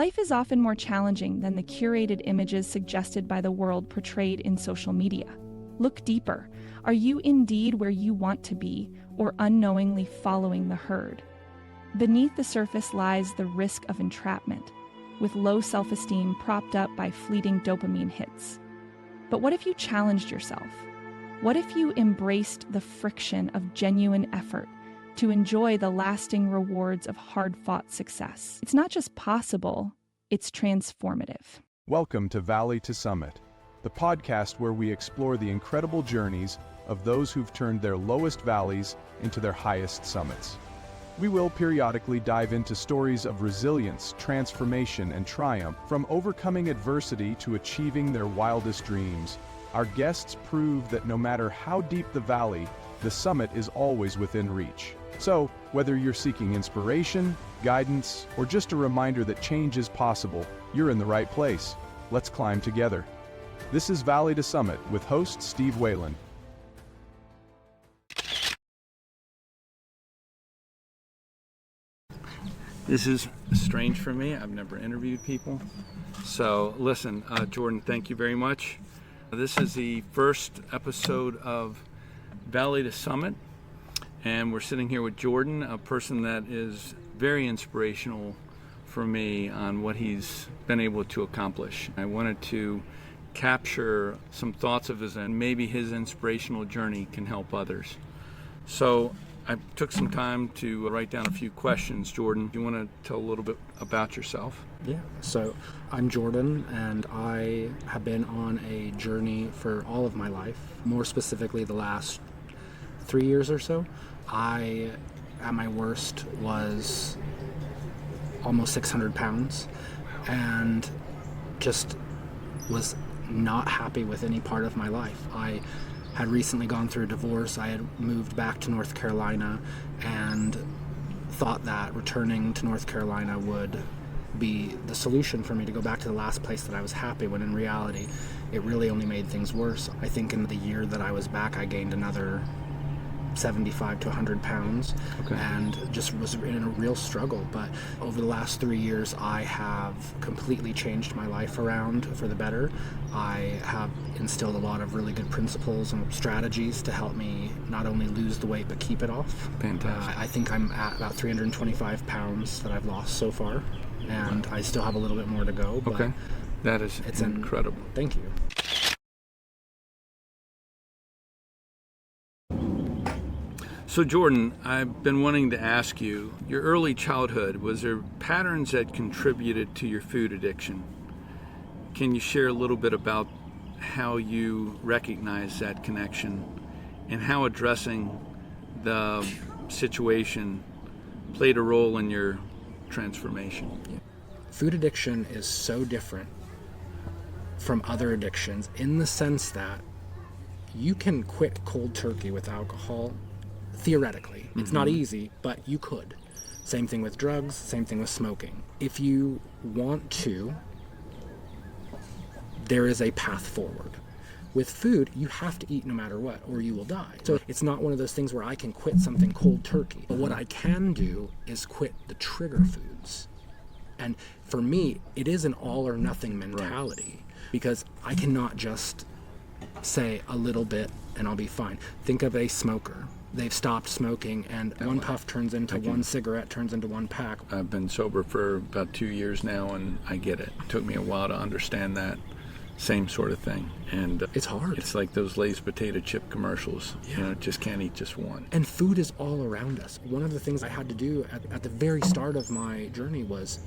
Life is often more challenging than the curated images suggested by the world portrayed in social media. Look deeper. Are you indeed where you want to be, or unknowingly following the herd? Beneath the surface lies the risk of entrapment, with low self-esteem propped up by fleeting dopamine hits. But what if you challenged yourself? What if you embraced the friction of genuine effort to enjoy the lasting rewards of hard-fought success? It's not just possible, it's transformative. Welcome to Valley to Summit, the podcast where we explore the incredible journeys of those who've turned their lowest valleys into their highest summits. We will periodically dive into stories of resilience, transformation, and triumph, from overcoming adversity to achieving their wildest dreams. Our guests prove that no matter how deep the valley, the summit is always within reach. So, whether you're seeking inspiration, guidance, or just a reminder that change is possible, you're in the right place. Let's climb together. This is Valley to Summit with host Steve Whalen. This is strange for me. I've never interviewed people. So listen, Jordan, thank you very much. This is the first episode of Valley to Summit, and we're sitting here with Jordan, a person that is very inspirational for me on what he's been able to accomplish. I wanted to capture some thoughts of his, and maybe his inspirational journey can help others. So I took some time to write down a few questions. Jordan, do you want to tell a little bit about yourself? Yeah, so I'm Jordan, and I have been on a journey for all of my life, more specifically the last 3 years or so. I, at my worst, was almost 600 pounds and just was not happy with any part of my life. I had recently gone through a divorce. I had moved back to North Carolina and thought that returning to North Carolina would be the solution for me to go back to the last place that I was happy, when in reality it really only made things worse. I think in the year that I was back, I gained another 75 to 100 pounds, and just was in a real struggle. But over the last 3 years, I have completely changed my life around for the better. I have instilled a lot of really good principles and strategies to help me not only lose the weight but keep it off. Fantastic. I think I'm at about 325 pounds that I've lost so far, and I still have a little bit more to go. But okay, that is incredible. Thank you. So Jordan, I've been wanting to ask you, your early childhood, was there patterns that contributed to your food addiction? Can you share a little bit about how you recognize that connection and how addressing the situation played a role in your transformation? Food addiction is so different from other addictions in the sense that you can quit cold turkey with alcohol. Theoretically, it's not easy, but you could. Same thing with drugs, same thing with smoking. If you want to, there is a path forward. With food, you have to eat no matter what, or you will die. So it's not one of those things where I can quit something cold turkey. But what I can do is quit the trigger foods. And for me, it is an all or nothing mentality, because I cannot just say a little bit and I'll be fine. Think of a smoker. They've stopped smoking, and one puff turns into one cigarette, turns into one pack. I've been sober for about 2 years now, and I get it. It took me a while to understand that same sort of thing. And it's hard. It's like those Lay's potato chip commercials. Yeah. You know, just can't eat just one. And food is all around us. One of the things I had to do at the very start of my journey was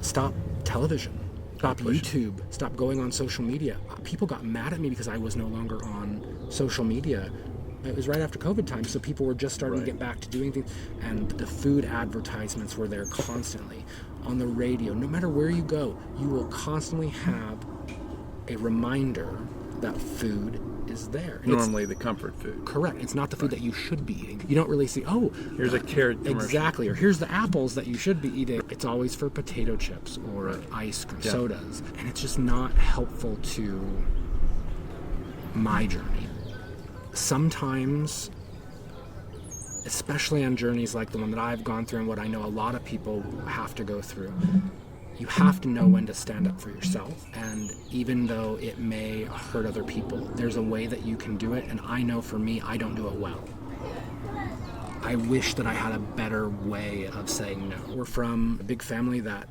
stop television. Stop YouTube, stop going on social media. People got mad at me because I was no longer on social media. It was right after COVID time, so people were just starting to get back to doing things. And the food advertisements were there constantly. On the radio, no matter where you go, you will constantly have a reminder that food is there. Normally the comfort food. Correct. It's not the food that you should be eating. You don't really see, here's a carrot commercial. Exactly, or here's the apples that you should be eating. It's always for potato chips or ice cream, sodas. And it's just not helpful to my journey. Sometimes, especially on journeys like the one that I've gone through and what I know a lot of people have to go through, You have to know when to stand up for yourself, and even though it may hurt other people, there's a way that you can do it, and I know for me, I don't do it well. I wish that I had a better way of saying no. We're from a big family that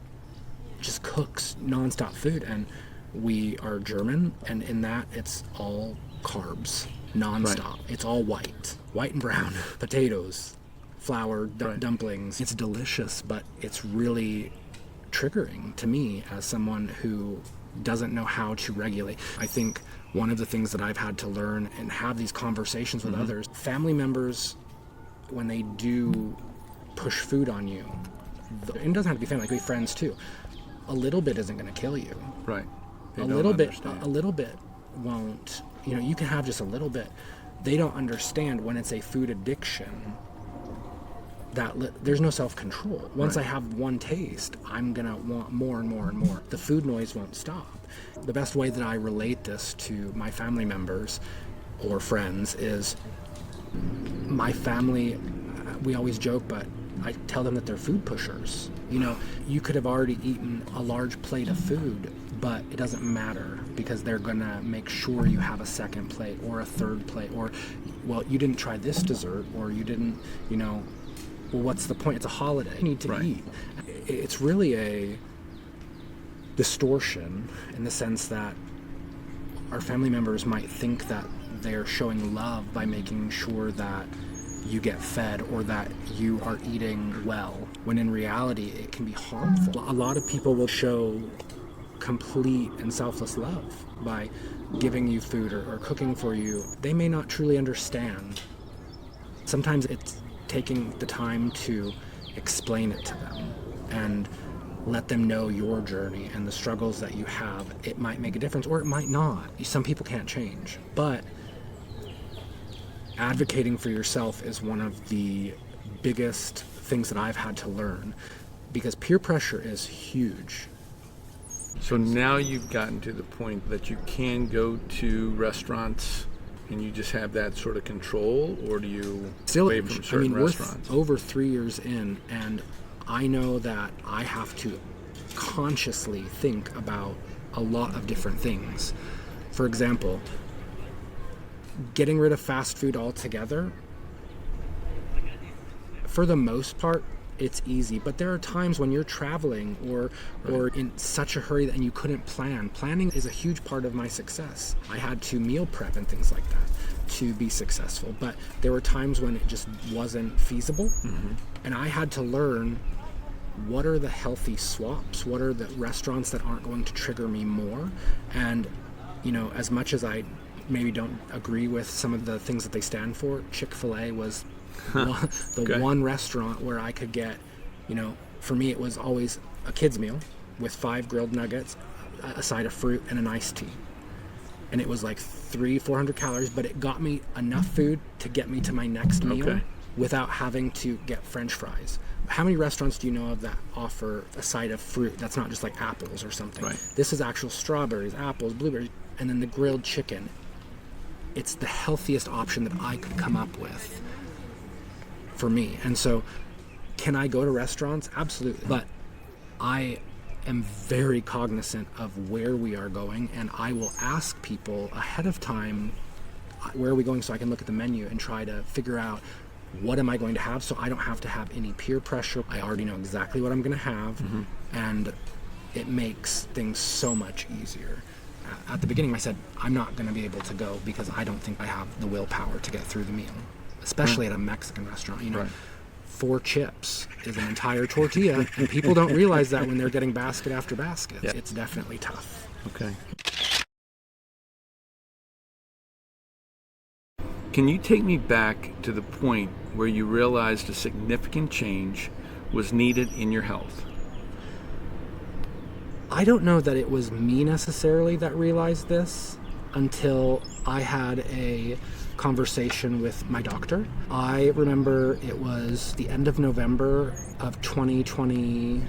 just cooks nonstop food, and we are German, and in that it's all carbs, nonstop. Right. It's all white and brown, potatoes, flour, dumplings. It's delicious, but it's really triggering to me as someone who doesn't know how to regulate. I think one of the things that I've had to learn and have these conversations with others, family members, when they do push food on you, and it doesn't have to be family, it could be friends too, a little bit isn't going to kill you. Right. A little bit won't. You can have just a little bit. They don't understand when it's a food addiction that there's no self-control. Once I have one taste, I'm gonna want more and more and more. The food noise won't stop. The best way that I relate this to my family members or friends is my family, we always joke, but I tell them that they're food pushers. You could have already eaten a large plate of food, but it doesn't matter because they're gonna make sure you have a second plate or a third plate, or, well, you didn't try this dessert, or you didn't, well, what's the point? It's a holiday. You need to eat. It's really a distortion in the sense that our family members might think that they're showing love by making sure that you get fed or that you are eating well, when in reality it can be harmful. A lot of people will show complete and selfless love by giving you food or cooking for you. They may not truly understand. Sometimes it's taking the time to explain it to them and let them know your journey and the struggles that you have. It might make a difference, or it might not. Some people can't change, but advocating for yourself is one of the biggest things that I've had to learn, because peer pressure is huge. So now you've gotten to the point that you can go to restaurants and you just have that sort of control, or do you away from certain restaurants? We're over 3 years in, and I know that I have to consciously think about a lot of different things. For example, getting rid of fast food altogether, for the most part, it's easy, but there are times when you're traveling or in such a hurry that you couldn't plan. Planning is a huge part of my success. I had to meal prep and things like that to be successful, but there were times when it just wasn't feasible, and I had to learn what are the healthy swaps, what are the restaurants that aren't going to trigger me more. And as much as I maybe don't agree with some of the things that they stand for, Chick-fil-A was one restaurant where I could get, for me it was always a kid's meal with 5 grilled nuggets, a side of fruit, and an iced tea. And it was like 300-400 calories, but it got me enough food to get me to my next meal without having to get French fries. How many restaurants do you know of that offer a side of fruit that's not just like apples or something? This is actual strawberries, apples, blueberries, and then the grilled chicken. It's the healthiest option that I could come up with for me. And so, can I go to restaurants? Absolutely. But I am very cognizant of where we are going, and I will ask people ahead of time, where are we going, so I can look at the menu and try to figure out what am I going to have, so I don't have to have any peer pressure. I already know exactly what I'm going to have, and it makes things so much easier. At the beginning, I said, I'm not going to be able to go because I don't think I have the willpower to get through the meal, especially at a Mexican restaurant. 4 chips is an entire tortilla, and people don't realize that when they're getting basket after basket. It's definitely tough. Okay. Can you take me back to the point where you realized a significant change was needed in your health? I don't know that it was me necessarily that realized this until I had a conversation with my doctor. I remember it was the end of November of 2020.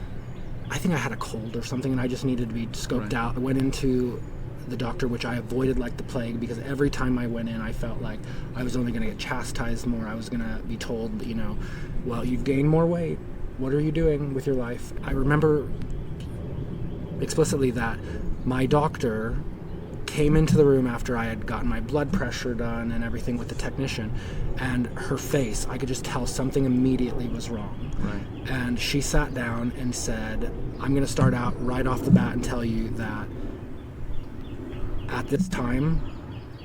I think I had a cold or something, and I just needed to be scoped out. I went into the doctor, which I avoided like the plague, because every time I went in, I felt like I was only going to get chastised more. I was going to be told, well, you've gained more weight. What are you doing with your life? I remember explicitly that my doctor came into the room after I had gotten my blood pressure done and everything with the technician, and her face, I could just tell something immediately was wrong. Right. And she sat down and said, I'm going to start out right off the bat and tell you that at this time,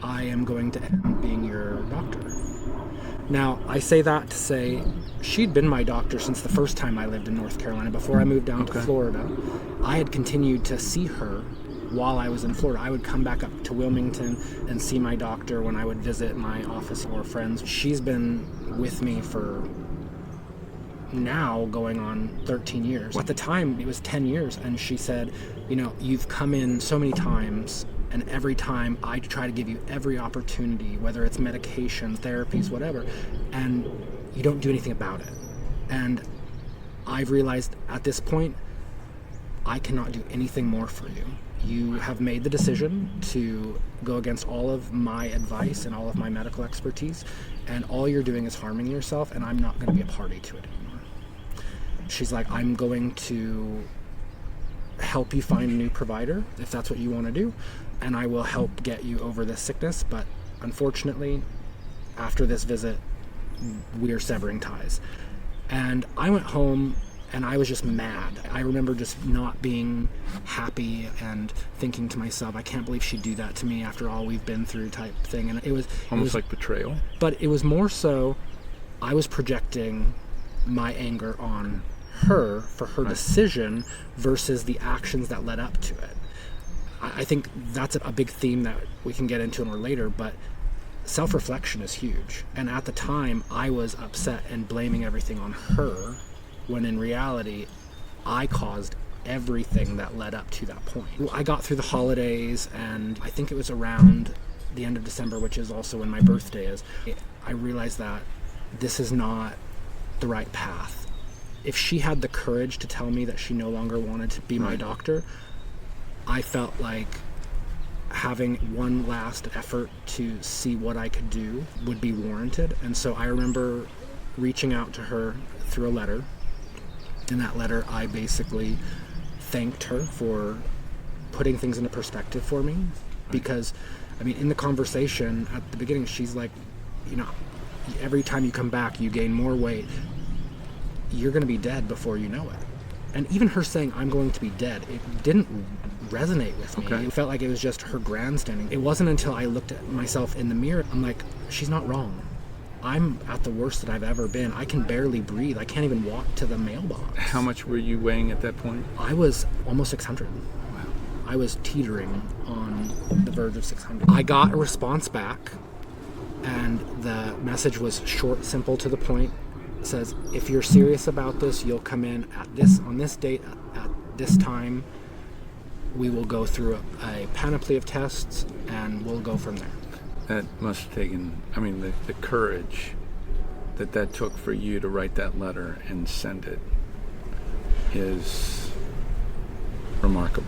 I am going to end being your doctor. Now, I say that to say she'd been my doctor since the first time I lived in North Carolina. Before I moved down to Florida, I had continued to see her while I was in Florida. I would come back up to Wilmington and see my doctor when I would visit my office or friends. She's been with me for now going on 13 years. At the time, it was 10 years, and she said, you know, you've come in so many times, and every time I try to give you every opportunity, whether it's medication, therapies, whatever, and you don't do anything about it. And I've realized at this point, I cannot do anything more for you. You have made the decision to go against all of my advice and all of my medical expertise, and all you're doing is harming yourself, and I'm not going to be a party to it anymore. She's like, I'm going to help you find a new provider if that's what you want to do, and I will help get you over this sickness, but unfortunately, after this visit, we're severing ties. And I went home and I was just mad. I remember just not being happy and thinking to myself, I can't believe she'd do that to me after all we've been through type thing. And it was almost like betrayal. But it was more so I was projecting my anger on her for her decision versus the actions that led up to it. I think that's a big theme that we can get into more later, but self-reflection is huge. And at the time, I was upset and blaming everything on her, when in reality, I caused everything that led up to that point. I got through the holidays, and I think it was around the end of December, which is also when my birthday is, I realized that this is not the right path. If she had the courage to tell me that she no longer wanted to be my doctor, I felt like having one last effort to see what I could do would be warranted. And so I remember reaching out to her through a letter. In that letter, I basically thanked her for putting things into perspective for me. Because, I mean, in the conversation at the beginning, she's like, you know, every time you come back, you gain more weight. You're going to be dead before you know it. And even her saying, I'm going to be dead, it didn't resonate with me. It felt like it was just her grandstanding. It wasn't until I looked at myself in the mirror, I'm like, she's not wrong. I'm at the worst that I've ever been. I can barely breathe. I can't even walk to the mailbox. How much were you weighing at that point? I was almost 600. Wow. I was teetering on the verge of 600. I got a response back, and the message was short, simple, to the point. It says, if you're serious about this, you'll come in on this date, at this time. We will go through a panoply of tests, and we'll go from there. That must have taken, I mean, the courage that took for you to write that letter and send it is remarkable.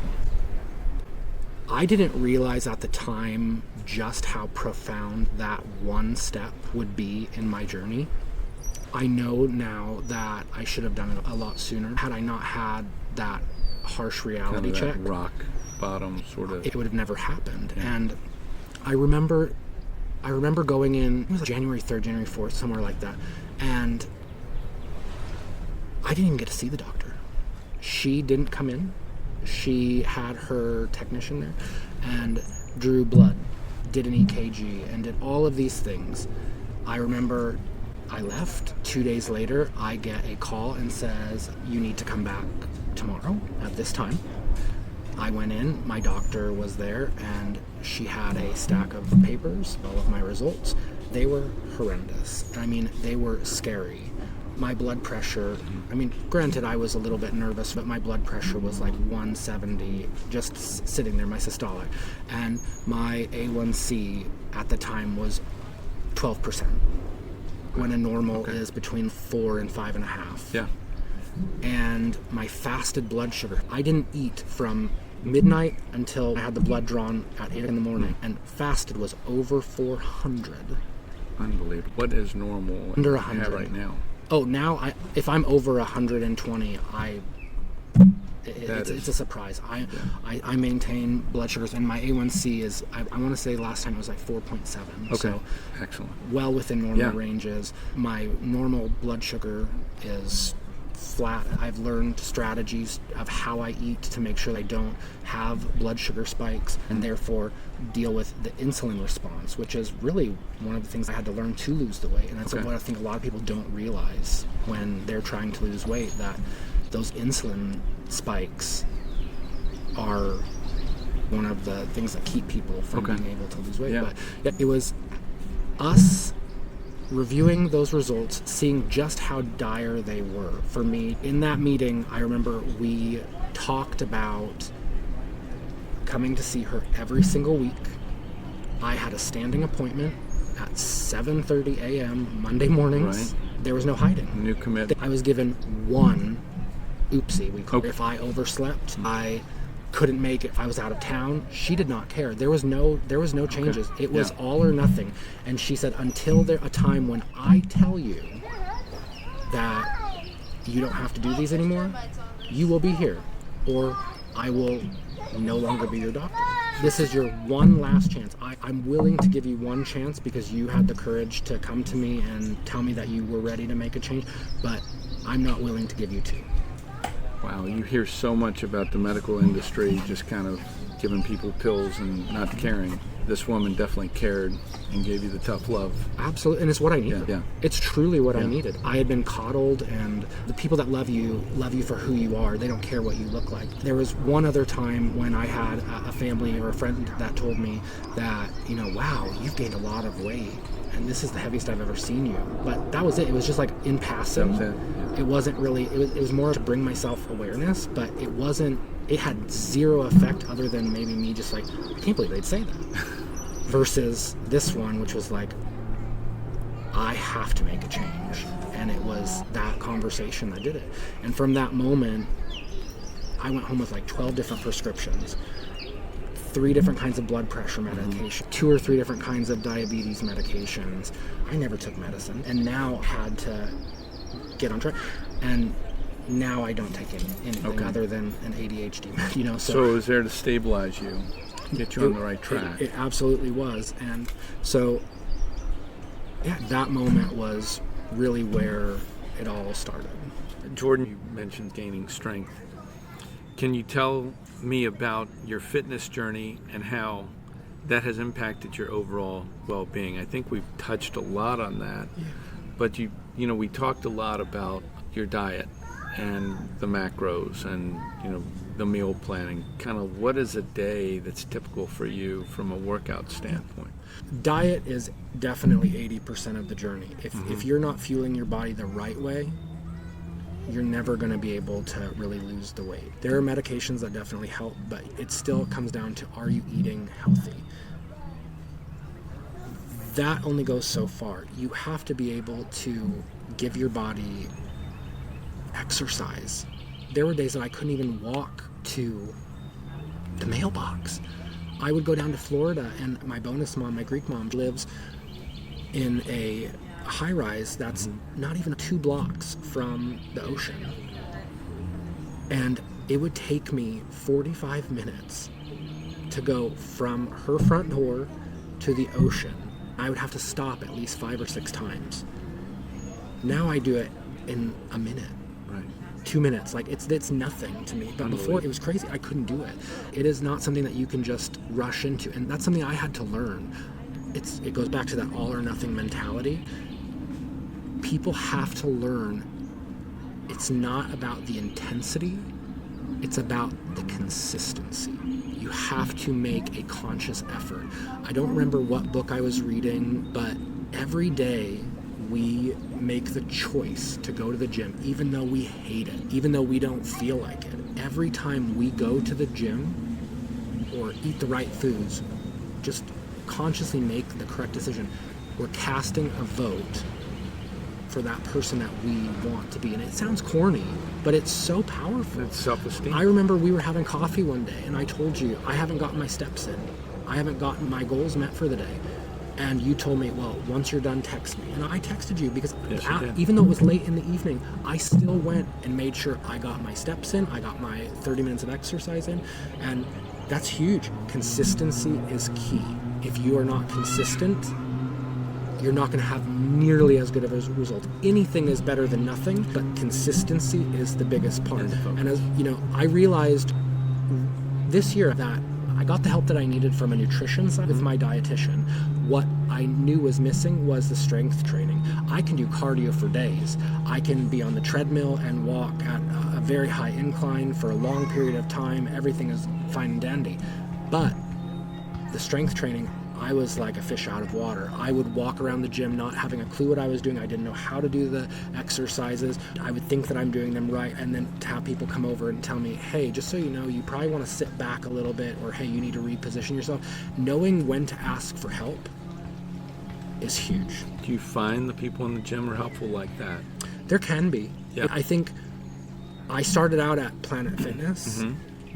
I didn't realize at the time just how profound that one step would be in my journey. I know now that I should have done it a lot sooner. Had I not had that harsh reality check, rock bottom sort of, it would have never happened. And I remember going in, it was like January 3rd, January 4th, somewhere like that, and I didn't even get to see the doctor. She didn't come in. She had her technician there and drew blood, did an EKG, and did all of these things. I remember I left. 2 days later, I get a call and says, you need to come back tomorrow at this time. I went in, my doctor was there, and she had a stack of papers, all of my results. They were horrendous. I mean, they were scary. My blood pressure, I mean, granted, I was a little bit nervous, but my blood pressure was like 170, just sitting there, my systolic. And my A1C at the time was 12%, when a normal is between 4 and 5.5. Yeah. And my fasted blood sugar, I didn't eat from midnight until I had the blood drawn at 8 in the morning, and fasted was over 400. Unbelievable. What is normal Under 100 right now? Oh, now if I'm over 120, It's a surprise. I maintain blood sugars, and my A1C is, I want to say last time it was like 4.7. Okay, so excellent. well within normal ranges. My normal blood sugar is flat. I've learned strategies of how I eat to make sure I don't have blood sugar spikes, and therefore deal with the insulin response, which is really one of the things I had to learn to lose the weight. And that's what I think a lot of people don't realize when they're trying to lose weight, that those insulin spikes are one of the things that keep people from being able to lose weight. But it was us reviewing those results, seeing just how dire they were for me. In that meeting, I remember we talked about coming to see her every single week. I had a standing appointment at 7:30 a.m. Monday mornings. Right. There was no hiding. New commitment. I was given one oopsie, we call it. If I overslept, I couldn't make it, I was out of town, she did not care. There was no changes. It was all or nothing. And she said, until a time when I tell you that you don't have to do these anymore, you will be here, or I will no longer be your doctor. This is your one last chance. I'm willing to give you one chance because you had the courage to come to me and tell me that you were ready to make a change, but I'm not willing to give you two. Wow, you hear so much about the medical industry just kind of giving people pills and not caring. This woman definitely cared and gave you the tough love. Absolutely, and it's what I needed. Yeah. It's truly what I needed. I had been coddled, and the people that love you for who you are. They don't care what you look like. There was one other time when I had a family or a friend that told me that, wow, you've gained a lot of weight, and this is the heaviest I've ever seen you. But that was it. It was just like in passing. That was it. Yeah. It wasn't really, it was more to bring myself awareness, but it had zero effect other than maybe me just like, I can't believe they'd say that. Versus this one, which was like, I have to make a change. And it was that conversation that did it. And from that moment, I went home with like 12 different prescriptions, 3 different kinds of blood pressure medication, 2 or 3 different kinds of diabetes medications. I never took medicine, and now had to get on track. And now I don't take anything other than an ADHD, So it was there to stabilize you, get you on the right track. It absolutely was. And so, that moment was really where it all started. Jordan, you mentioned gaining strength. Can you tell me about your fitness journey and how that has impacted your overall well-being? I think we've touched a lot on that, but we talked a lot about your diet and the macros and the meal planning. Kind of what is a day that's typical for you from a workout standpoint? Diet is definitely 80% of the journey. If you're not fueling your body the right way, you're never going to be able to really lose the weight. There are medications that definitely help, but it still comes down to, are you eating healthy? That only goes so far. You have to be able to give your body exercise. There were days that I couldn't even walk to the mailbox. I would go down to Florida, and my bonus mom, my Greek mom, lives in a high-rise that's not even 2 blocks from the ocean. And it would take me 45 minutes to go from her front door to the ocean. I would have to stop at least 5 or 6 times. Now I do it in a minute. 2 minutes, like it's nothing to me. But before, it was crazy. I couldn't do it. It is not something that you can just rush into, and that's something I had to learn. It goes back to that all or nothing mentality. People have to learn it's not about the intensity, it's about the consistency. You have to make a conscious effort. I don't remember what book I was reading, but every day we make the choice to go to the gym, even though we hate it, even though we don't feel like it. Every time we go to the gym or eat the right foods, just consciously make the correct decision. We're casting a vote for that person that we want to be. And it sounds corny, but it's so powerful. It's self-esteem. I remember we were having coffee one day, and I told you, I haven't gotten my steps in. I haven't gotten my goals met for the day. And you told me, well, once you're done, text me. And I texted you because Yes, you did. even though it was late in the evening, I still went and made sure I got my steps in, I got my 30 minutes of exercise in, and that's huge. Consistency is key. If you are not consistent, you're not going to have nearly as good of a result. Anything is better than nothing, but consistency is the biggest part. And as you know, I realized this year that I got the help that I needed from a nutrition side with my dietitian. What I knew was missing was the strength training. I can do cardio for days. I can be on the treadmill and walk at a very high incline for a long period of time. Everything is fine and dandy. But the strength training, I was like a fish out of water. I would walk around the gym not having a clue what I was doing. I didn't know how to do the exercises. I would think that I'm doing them right, and then to have people come over and tell me, hey, just so you know, you probably want to sit back a little bit, or hey, you need to reposition yourself. Knowing when to ask for help is huge. Do you find the people in the gym are helpful like that? There can be. Yep. I think I started out at Planet Fitness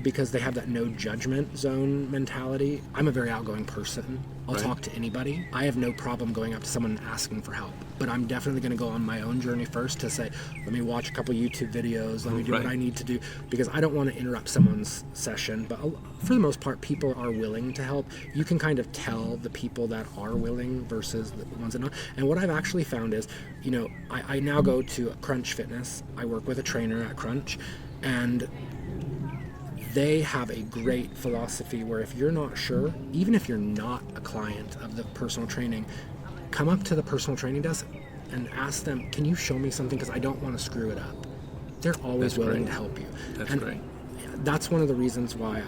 because they have that no judgment zone mentality. I'm a very outgoing person. I'll talk to anybody. I have no problem going up to someone and asking for help. But I'm definitely going to go on my own journey first to say, let me watch a couple YouTube videos, let me do what I need to do, because I don't want to interrupt someone's session. But for the most part, people are willing to help. You can kind of tell the people that are willing versus the ones that not. And what I've actually found is, you know, I now go to Crunch Fitness. I work with a trainer at Crunch, and they have a great philosophy where if you're not sure, even if you're not a client of the personal training, come up to the personal training desk and ask them, can you show me something, because I don't want to screw it up. They're always willing to help you. That's great. That's one of the reasons why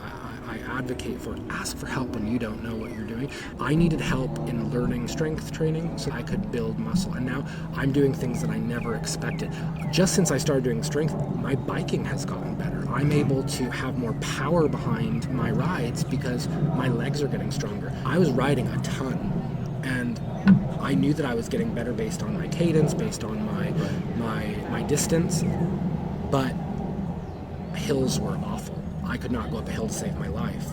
I advocate for ask for help when you don't know what you're doing. I needed help in learning strength training so I could build muscle, and now I'm doing things that I never expected. Just since I started doing strength, my biking has gotten better. I'm able to have more power behind my rides because my legs are getting stronger. I was riding a ton, and I knew that I was getting better based on my cadence, based on my distance, but hills were awful. I could not go up a hill to save my life.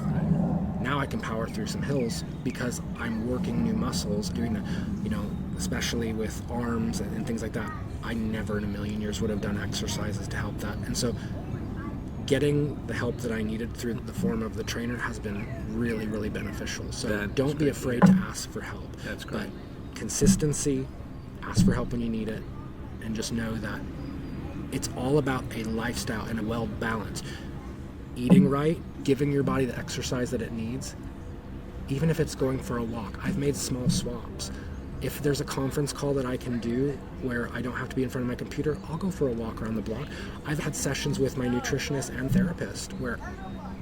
Now I can power through some hills because I'm working new muscles, doing the, you know, especially with arms and things like that. I never in a million years would have done exercises to help that. And so getting the help that I needed through the form of the trainer has been really, really beneficial. So don't be afraid to ask for help. That's great. But consistency, ask for help when you need it, and just know that it's all about a lifestyle and a well balance. Eating right, giving your body the exercise that it needs, even if it's going for a walk. I've made small swaps. If there's a conference call that I can do where I don't have to be in front of my computer, I'll go for a walk around the block. I've had sessions with my nutritionist and therapist where,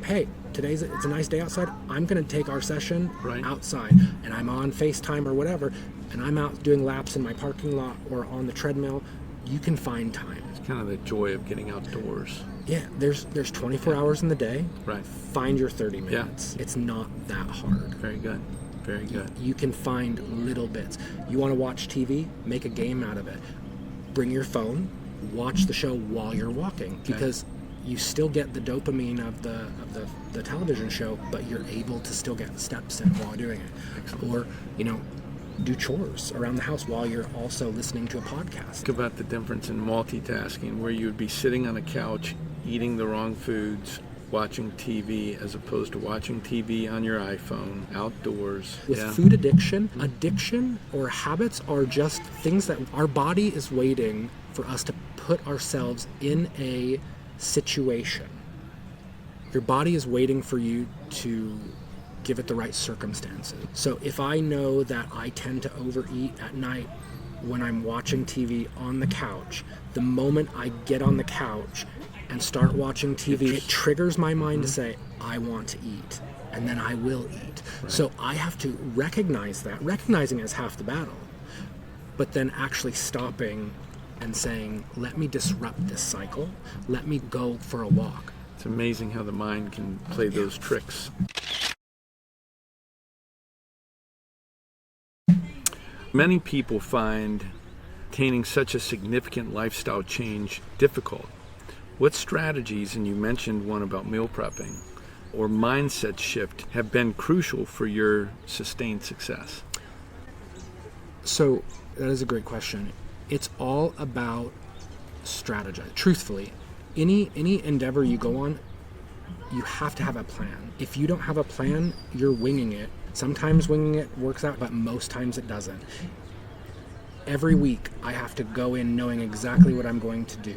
hey, it's a nice day outside. I'm going to take our session outside, and I'm on FaceTime or whatever, and I'm out doing laps in my parking lot or on the treadmill. You can find time. It's kind of the joy of getting outdoors. Yeah, there's 24 hours in the day. Right. Find your 30 minutes. Yeah. It's not that hard. Very good. Very good. You can find little bits. You want to watch TV? Make a game out of it. Bring your phone, watch the show while you're walking, because you still get the dopamine of the television show, but you're able to still get steps in while doing it. Excellent. Or, you know, do chores around the house while you're also listening to a podcast. Think about the difference in multitasking, where you would be sitting on a couch eating the wrong foods, watching TV, as opposed to watching TV on your iPhone, outdoors. With food addiction or habits are just things that our body is waiting for us to put ourselves in a situation. Your body is waiting for you to give it the right circumstances. So if I know that I tend to overeat at night when I'm watching TV on the couch, the moment I get on the couch and start watching TV, it triggers my mind to say, I want to eat, and then I will eat. Right. So I have to recognize that. Recognizing it is half the battle, but then actually stopping and saying, let me disrupt this cycle. Let me go for a walk. It's amazing how the mind can play those tricks. Many people find attaining such a significant lifestyle change difficult. What strategies, and you mentioned one about meal prepping, or mindset shift have been crucial for your sustained success? So that is a great question. It's all about strategy. Truthfully, any endeavor you go on, you have to have a plan. If you don't have a plan, you're winging it. Sometimes winging it works out, but most times it doesn't. Every week, I have to go in knowing exactly what I'm going to do.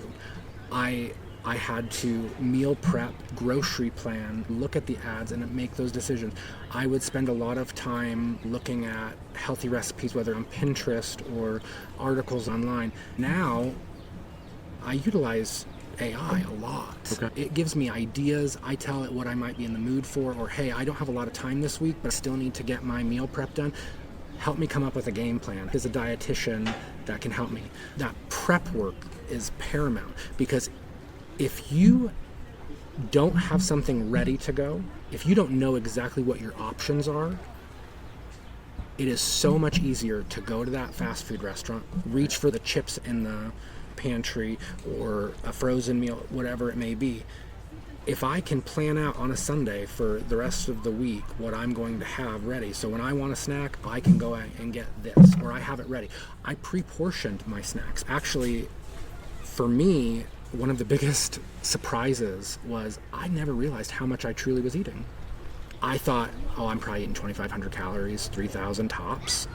I had to meal prep, grocery plan, look at the ads, and make those decisions. I would spend a lot of time looking at healthy recipes, whether on Pinterest or articles online. Now, I utilize AI a lot. Okay. It gives me ideas. I tell it what I might be in the mood for, or hey, I don't have a lot of time this week, but I still need to get my meal prep done. Help me come up with a game plan. There's a dietitian that can help me. That prep work is paramount, because if you don't have something ready to go, if you don't know exactly what your options are, it is so much easier to go to that fast food restaurant, reach for the chips in the pantry or a frozen meal, whatever it may be. If I can plan out on a Sunday for the rest of the week what I'm going to have ready, so when I want a snack, I can go out and get this, or I have it ready. I pre-portioned my snacks. Actually, for me, one of the biggest surprises was I never realized how much I truly was eating. I thought, I'm probably eating 2,500 calories, 3,000 tops.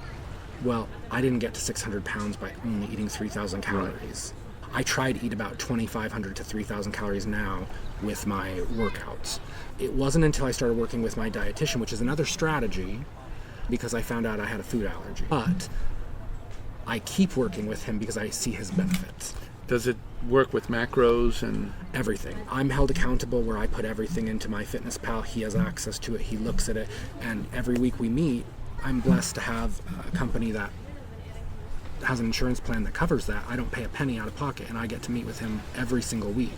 Well, I didn't get to 600 pounds by only eating 3,000 calories. I try to eat about 2,500 to 3,000 calories now with my workouts. It wasn't until I started working with my dietitian, which is another strategy, because I found out I had a food allergy. But I keep working with him because I see his benefits. Does it work with macros and everything? I'm held accountable where I put everything into my FitnessPal. He has access to it. He looks at it. And every week we meet, I'm blessed to have a company that has an insurance plan that covers that. I don't pay a penny out of pocket, and I get to meet with him every single week.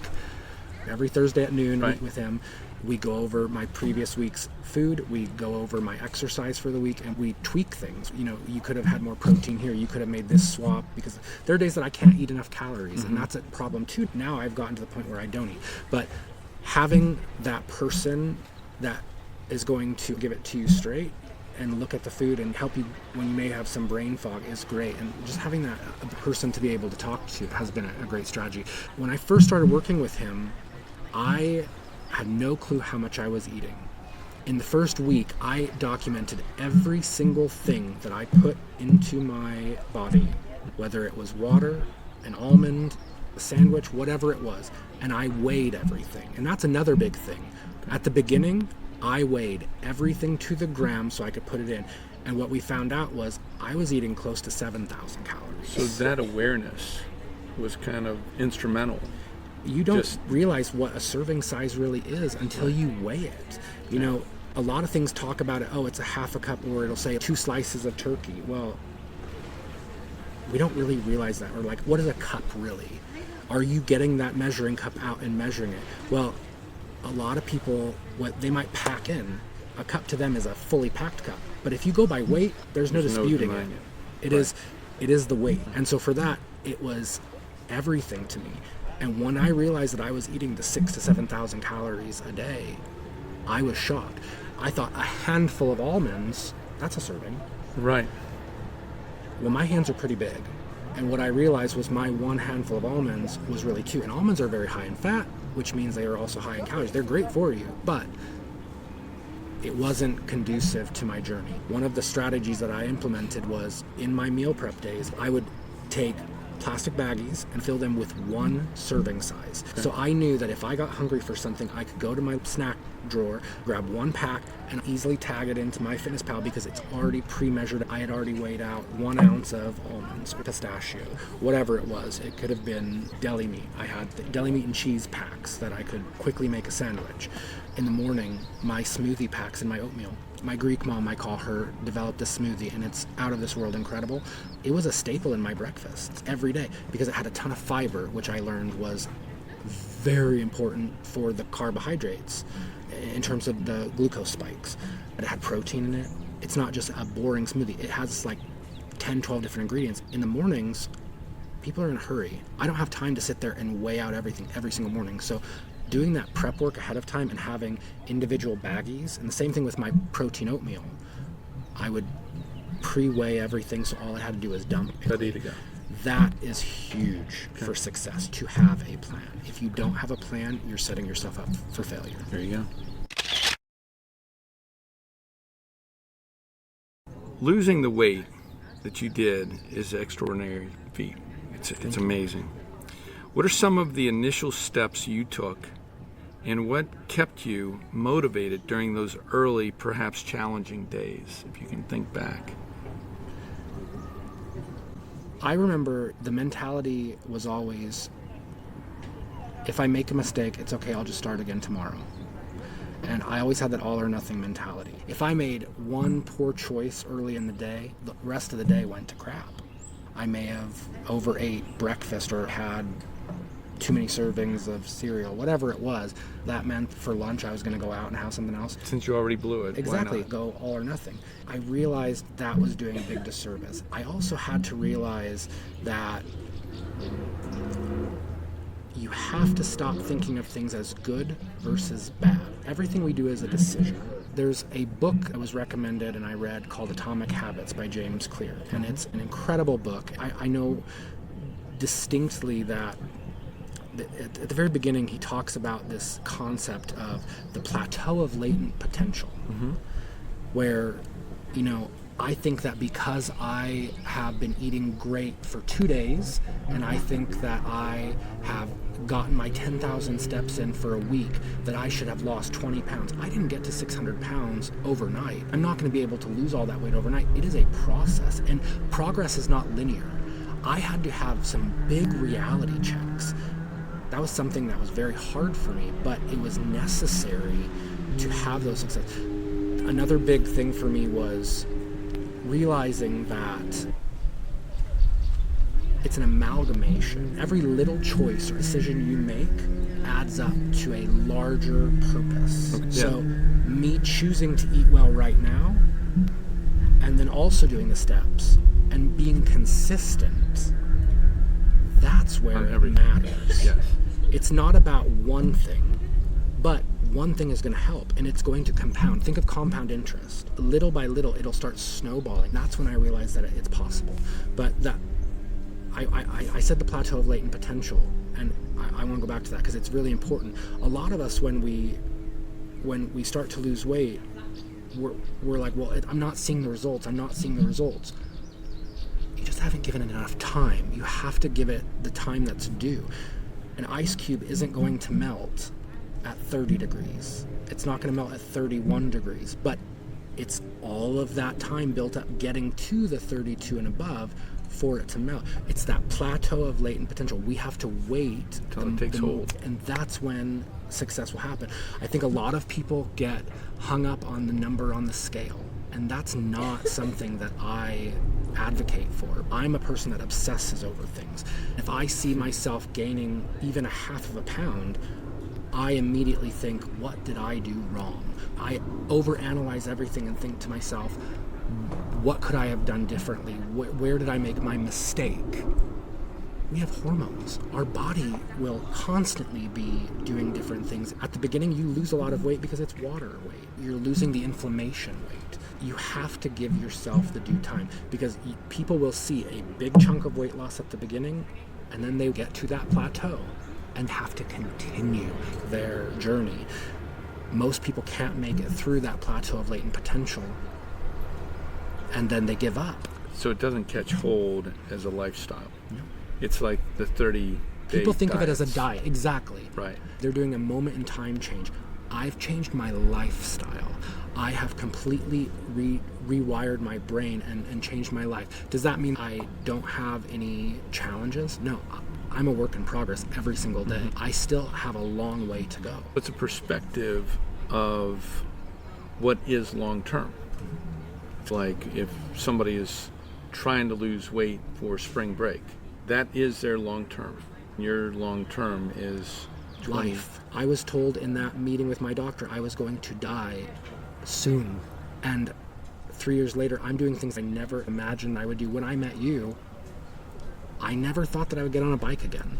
Every Thursday at noon, Right. meet with him. We go over my previous week's food. We go over my exercise for the week, and we tweak things. You know, you could have had more protein here. You could have made this swap, because there are days that I can't eat enough calories, and that's a problem too. Now I've gotten to the point where I don't eat. But having that person that is going to give it to you straight and look at the food and help you when you may have some brain fog is great. And just having that person to be able to talk to has been a great strategy. When I first started working with him, I had no clue how much I was eating. In the first week, I documented every single thing that I put into my body, whether it was water, an almond, a sandwich, whatever it was, and I weighed everything. And that's another big thing. At the beginning, I weighed everything to the gram so I could put it in. And what we found out was I was eating close to 7,000 calories. so that awareness was kind of instrumental. You don't realize what a serving size really is until you weigh it. You know, a lot of things talk about it, it's a half a cup, or it'll say 2 slices of turkey. Well, we don't really realize that. Or like, what is a cup really? Are you getting that measuring cup out and measuring it? Well, a lot of people, what they might pack in, a cup to them is a fully packed cup. But if you go by weight, there's no disputing it. It is the weight. And so for that, it was everything to me. And when I realized that I was eating the 6,000 to 7,000 calories a day, I was shocked. I thought a handful of almonds, that's a serving. Right. Well, my hands are pretty big. And what I realized was my one handful of almonds was really 2. And almonds are very high in fat, which means they are also high in calories. They're great for you, but it wasn't conducive to my journey. One of the strategies that I implemented was, in my meal prep days, I would take plastic baggies and fill them with 1 serving size. Okay. So I knew that if I got hungry for something, I could go to my snack drawer, grab 1 pack, and easily tag it into my FitnessPal because it's already pre-measured. I had already weighed out 1 ounce of almonds or pistachio, whatever it was. It could have been deli meat. I had the deli meat and cheese packs that I could quickly make a sandwich. In the morning, my smoothie packs and my oatmeal. My Greek mom, I call her, developed a smoothie, and it's out of this world incredible. It was a staple in my breakfast every day because it had a ton of fiber, which I learned was very important for the carbohydrates in terms of the glucose spikes. But it had protein in it. It's not just a boring smoothie. It has like 10, 12 different ingredients. In the mornings, people are in a hurry. I don't have time to sit there and weigh out everything every single morning. So doing that prep work ahead of time and having individual baggies, and the same thing with my protein oatmeal, I would pre-weigh everything, so all I had to do was dump. Ready to go. That is huge for success, to have a plan. If you don't have a plan, you're setting yourself up for failure. There you go. Losing the weight that you did is an extraordinary feat. It's amazing. What are some of the initial steps you took, and what kept you motivated during those early, perhaps challenging days, if you can think back? I remember the mentality was always, if I make a mistake, it's okay, I'll just start again tomorrow. And I always had that all or nothing mentality. If I made one poor choice early in the day, the rest of the day went to crap. I may have overate breakfast or had too many servings of cereal, whatever it was. That meant for lunch I was going to go out and have something else. Since you already blew it, Exactly, why not? go all or nothing. I realized that was doing a big disservice. I also had to realize that you have to stop thinking of things as good versus bad. Everything we do is a decision. There's a book that was recommended and I read called Atomic Habits by James Clear, and it's an incredible book. I know distinctly that at the very beginning he talks about this concept of the plateau of latent potential, where, you know, I think that because I have been eating great for 2 days, and I think that I have gotten my 10,000 steps in for a week, that I should have lost 20 pounds. I didn't get to 600 pounds overnight. I'm not going to be able to lose all that weight overnight. It is a process, and progress is not linear. I had to have some big reality checks. That was something that was very hard for me, but it was necessary to have those successes. Another big thing for me was realizing that it's an amalgamation. Every little choice or decision you make adds up to a larger purpose. Okay. So me choosing to eat well right now, and then also doing the steps and being consistent, that's where it matters. Yes. It's not about one thing, but one thing is going to help, and it's going to compound. Think of compound interest. Little by little, it'll start snowballing. That's when I realized that it's possible. But that I said the plateau of latent potential, and I want to go back to that because it's really important. A lot of us, when we start to lose weight, we're like, well, I'm not seeing the results. I'm not seeing the results. You just haven't given it enough time. You have to give it the time that's due. An ice cube isn't going to melt at 30 degrees. It's not going to melt at 31 degrees, but it's all of that time built up getting to the 32 and above for it to melt. It's that plateau of latent potential. We have to wait until it takes hold, and that's when success will happen. I think a lot of people get hung up on the number on the scale, and that's not something that I advocate for. I'm a person that obsesses over things. If I see myself gaining even a half of a pound, I immediately think, what did I do wrong? I overanalyze everything and think to myself, what could I have done differently? Where did I make my mistake? We have hormones. Our body will constantly be doing different things. At the beginning, you lose a lot of weight because it's water weight. You're losing the inflammation weight. You have to give yourself the due time, because people will see a big chunk of weight loss at the beginning, and then they get to that plateau and have to continue their journey. Most people can't make it through that plateau of latent potential, and then they give up. So it doesn't catch hold as a lifestyle. No. It's like the 30-day People think diets. of it as a diet. Exactly. Right. They're doing a moment in time change. I've changed my lifestyle. I have completely rewired my brain and changed my life. Does that mean I don't have any challenges? No. I'm a work in progress every single day. I still have a long way to go. What's a perspective of what is long term? Like if somebody is trying to lose weight for spring break, that is their long term. Your long term is 20. Life. I was told in that meeting with my doctor I was going to die soon. And 3 years later, I'm doing things I never imagined I would do. When I met you, I never thought that I would get on a bike again.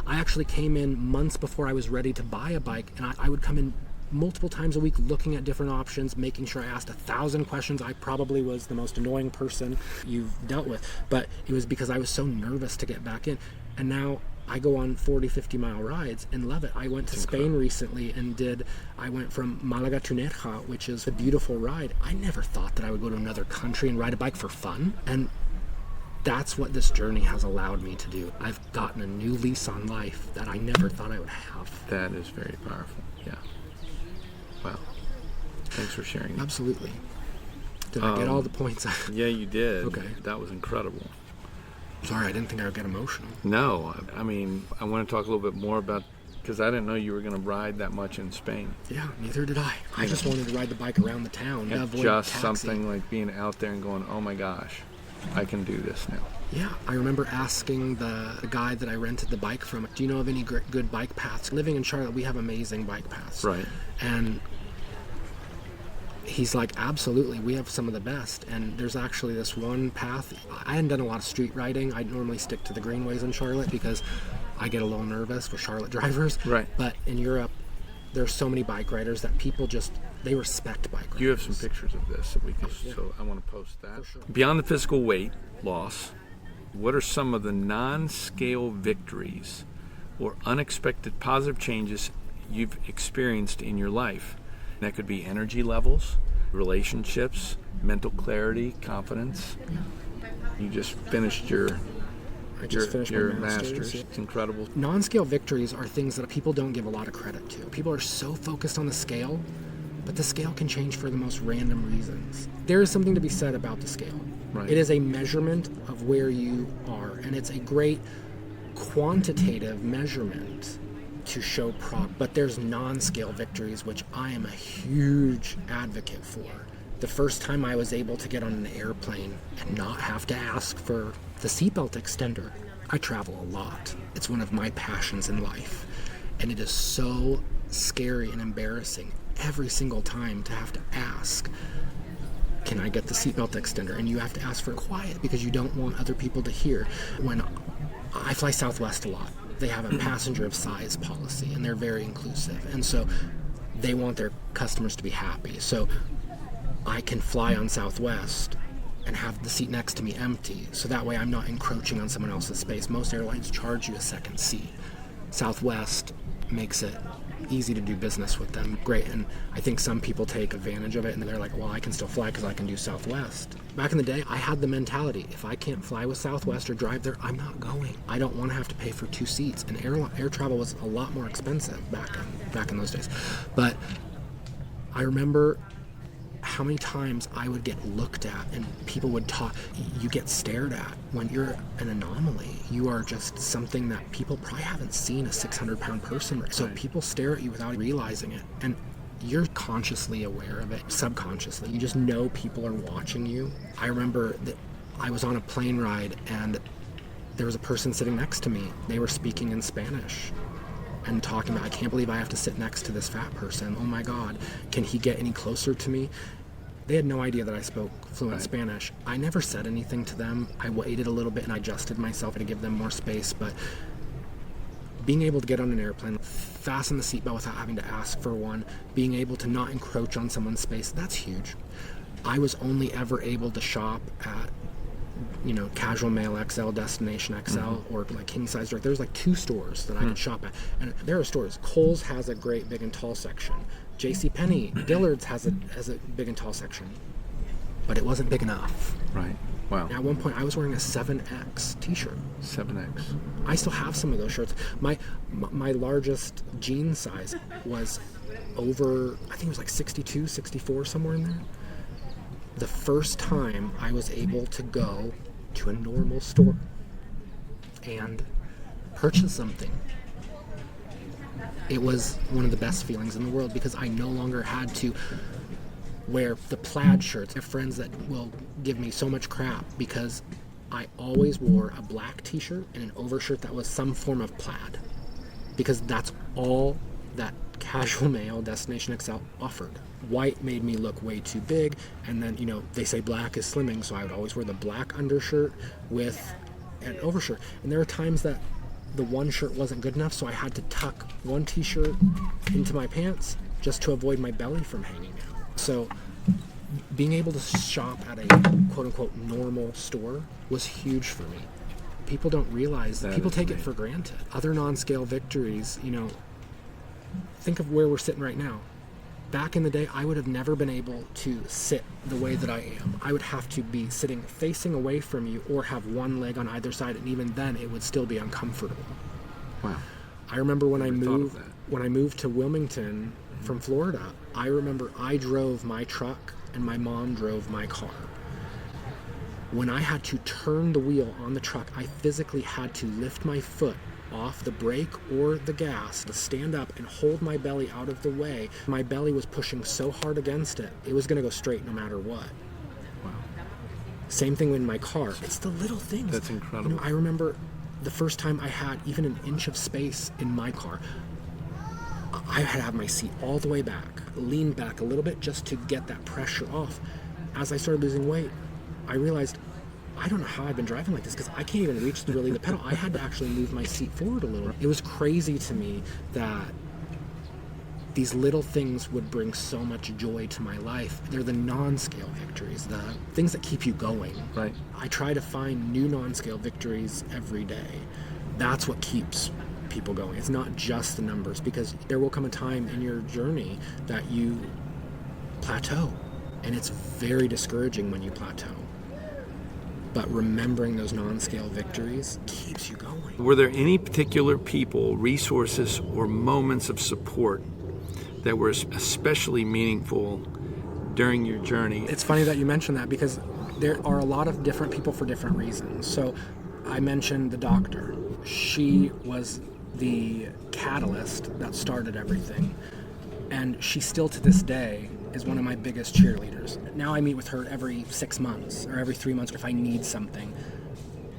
I actually came in months before I was ready to buy a bike, and I would come in multiple times a week looking at different options, making sure I asked 1,000 questions. I probably was the most annoying person you've dealt with, but it was because I was so nervous to get back in. And now I go on 40, 50 mile rides and love it. I went to Spain recently and I went from Malaga to Nerja, which is a beautiful ride. I never thought that I would go to another country and ride a bike for fun. And that's what this journey has allowed me to do. I've gotten a new lease on life that I never thought I would have. That is very powerful. Yeah. Wow. Thanks for sharing. Absolutely. Did I get all the points? Yeah, you did. Okay. That was incredible. Sorry, I didn't think I would get emotional. No, I mean, I want to talk a little bit more about, because I didn't know you were going to ride that much in Spain. Yeah, neither did I. I just wanted to ride the bike around the town. It's just something like being out there and going, oh my gosh, I can do this now. Yeah, I remember asking the guy that I rented the bike from, do you know of any good bike paths? Living in Charlotte, we have amazing bike paths. Right. And he's like, absolutely, we have some of the best. And there's actually this one path. I hadn't done a lot of street riding. I normally stick to the greenways in Charlotte because I get a little nervous with Charlotte drivers. Right. But in Europe, there's so many bike riders that people they respect bike riders. You have some pictures of this that we can, so I want to post that. For sure. Beyond the physical weight loss, what are some of the non-scale victories or unexpected positive changes you've experienced in your life? That could be energy levels, relationships, mental clarity, confidence. You just finished your master's. It's incredible. Non-scale victories are things that people don't give a lot of credit to. People are so focused on the scale, but the scale can change for the most random reasons. There is something to be said about the scale. Right. It is a measurement of where you are, and it's a great quantitative measurement to show but there's non-scale victories, which I am a huge advocate for. The first time I was able to get on an airplane and not have to ask for the seatbelt extender. I travel a lot. It's one of my passions in life, and it is so scary and embarrassing every single time to have to ask, can I get the seatbelt extender? And you have to ask for quiet because you don't want other people to hear. When I fly Southwest a lot, they have a passenger of size policy, and they're very inclusive. And so they want their customers to be happy. So I can fly on Southwest and have the seat next to me empty. So that way I'm not encroaching on someone else's space. Most airlines charge you a second seat. Southwest makes it easy to do business with them. Great. And I think some people take advantage of it, and they're like, well, I can still fly because I can do Southwest. Back in the day, I had the mentality, if I can't fly with Southwest or drive there, I'm not going. I don't want to have to pay for 2 seats. And air travel was a lot more expensive back in those days. But I remember how many times I would get looked at and people would talk. You get stared at when you're an anomaly. You are just something that people probably haven't seen a 600-pound person. So people stare at you without realizing it. And you're consciously aware of it, subconsciously. You just know people are watching you. I remember that I was on a plane ride and there was a person sitting next to me. They were speaking in Spanish and talking about, I can't believe I have to sit next to this fat person. Oh my God, can he get any closer to me? They had no idea that I spoke fluent Spanish. I never said anything to them. I waited a little bit and I adjusted myself to give them more space, but being able to get on an airplane, fasten the seatbelt without having to ask for one, being able to not encroach on someone's space, that's huge. I was only ever able to shop at Casual Male XL, Destination XL, or like King Size Direct. There's like 2 stores that I could shop at. And there are stores. Kohl's has a great big and tall section. JCPenney, Dillard's has a big and tall section. But it wasn't big enough. Right. Wow. At one point, I was wearing a 7X t-shirt. 7X. I still have some of those shirts. My largest jean size was over, I think it was like 62, 64, somewhere in there. The first time I was able to go to a normal store and purchase something, it was one of the best feelings in the world because I no longer had to wear the plaid shirts. I have friends that will give me so much crap because I always wore a black t-shirt and an overshirt that was some form of plaid because that's all that Casual Male Destination XL offered. White made me look way too big, and then they say black is slimming, so I would always wear the black undershirt with an overshirt. And there are times that the one shirt wasn't good enough, so I had to tuck one t-shirt into my pants, just to avoid my belly from hanging out. So being able to shop at a quote-unquote normal store was huge for me. People don't realize that. People take it for granted. Other non-scale victories, think of where we're sitting right now. Back in the day, I would have never been able to sit the way that I am. I would have to be sitting facing away from you or have one leg on either side, and even then it would still be uncomfortable. Wow. I remember when I moved to Wilmington from Florida, I remember I drove my truck and my mom drove my car. When I had to turn the wheel on the truck, I physically had to lift my foot off the brake or the gas to stand up and hold my belly out of the way. My belly was pushing so hard against it, it was going to go straight no matter what. Wow. Same thing with my car. It's the little things. That's incredible. I remember the first time I had even an inch of space in my car, I had to have my seat all the way back, lean back a little bit just to get that pressure off. As I started losing weight, I realized I don't know how I've been driving like this because I can't even reach the pedal. I had to actually move my seat forward a little. It was crazy to me that these little things would bring so much joy to my life. They're the non-scale victories, the things that keep you going. Right. I try to find new non-scale victories every day. That's what keeps people going. It's not just the numbers, because there will come a time in your journey that you plateau, and it's very discouraging when you plateau. But remembering those non-scale victories keeps you going. Were there any particular people, resources, or moments of support that were especially meaningful during your journey? It's funny that you mentioned that, because there are a lot of different people for different reasons. So I mentioned the doctor. She was the catalyst that started everything. And she still to this day is one of my biggest cheerleaders. Now I meet with her every 6 months or every 3 months if I need something.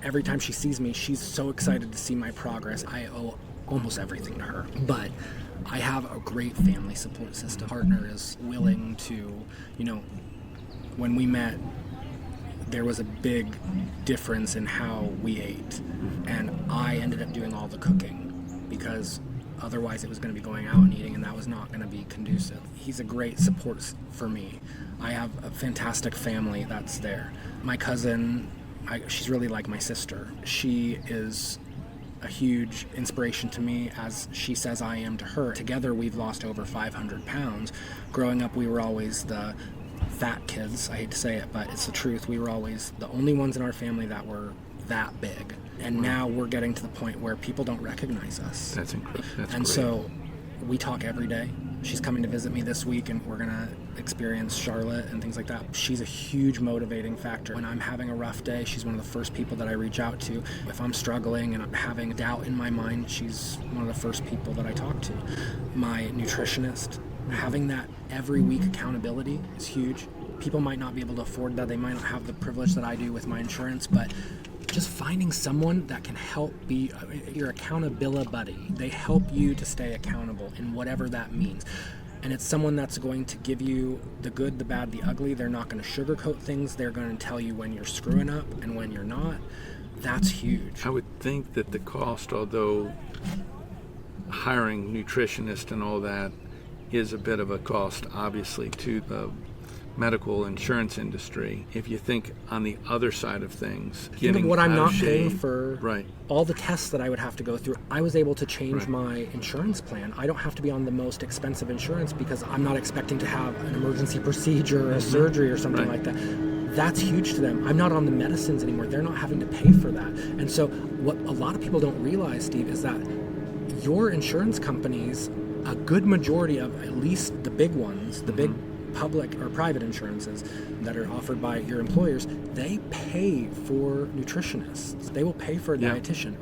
Every time she sees me, she's so excited to see my progress. I owe almost everything to her. But I have a great family support system. Partner is willing to, when we met, there was a big difference in how we ate. And I ended up doing all the cooking because otherwise it was going to be going out and eating, and that was not going to be conducive. He's a great support for me. I have a fantastic family that's there. My cousin, she's really like my sister. She is a huge inspiration to me, as she says I am to her. Together we've lost over 500 pounds. Growing up, we were always the fat kids. I hate to say it, but it's the truth. We were always the only ones in our family that were that big. And now we're getting to the point where people don't recognize us. That's incredible. And so we talk every day. She's coming to visit me this week, and we're going to experience Charlotte and things like that. She's a huge motivating factor. When I'm having a rough day, she's one of the first people that I reach out to. If I'm struggling and I'm having doubt in my mind, she's one of the first people that I talk to. My nutritionist, having that every week accountability is huge. People might not be able to afford that. They might not have the privilege that I do with my insurance, but just finding someone that can help be your accountability buddy. They help you to stay accountable in whatever that means. And it's someone that's going to give you the good, the bad, the ugly. They're not going to sugarcoat things. They're going to tell you when you're screwing up and when you're not. That's huge. I would think that the cost, although hiring nutritionists and all that is a bit of a cost, obviously, to the medical insurance industry. If you think on the other side of things, think of what I'm not paying for, right, all the tests that I would have to go through. I was able to change my insurance plan. I don't have to be on the most expensive insurance because I'm not expecting to have an emergency procedure or a surgery or something like that. That's huge to them. I'm not on the medicines anymore. They're not having to pay for that. And so what a lot of people don't realize, Steve, is that your insurance companies, a good majority of at least the big ones, the big public or private insurances that are offered by your employers, they pay for nutritionists. They will pay for a dietitian.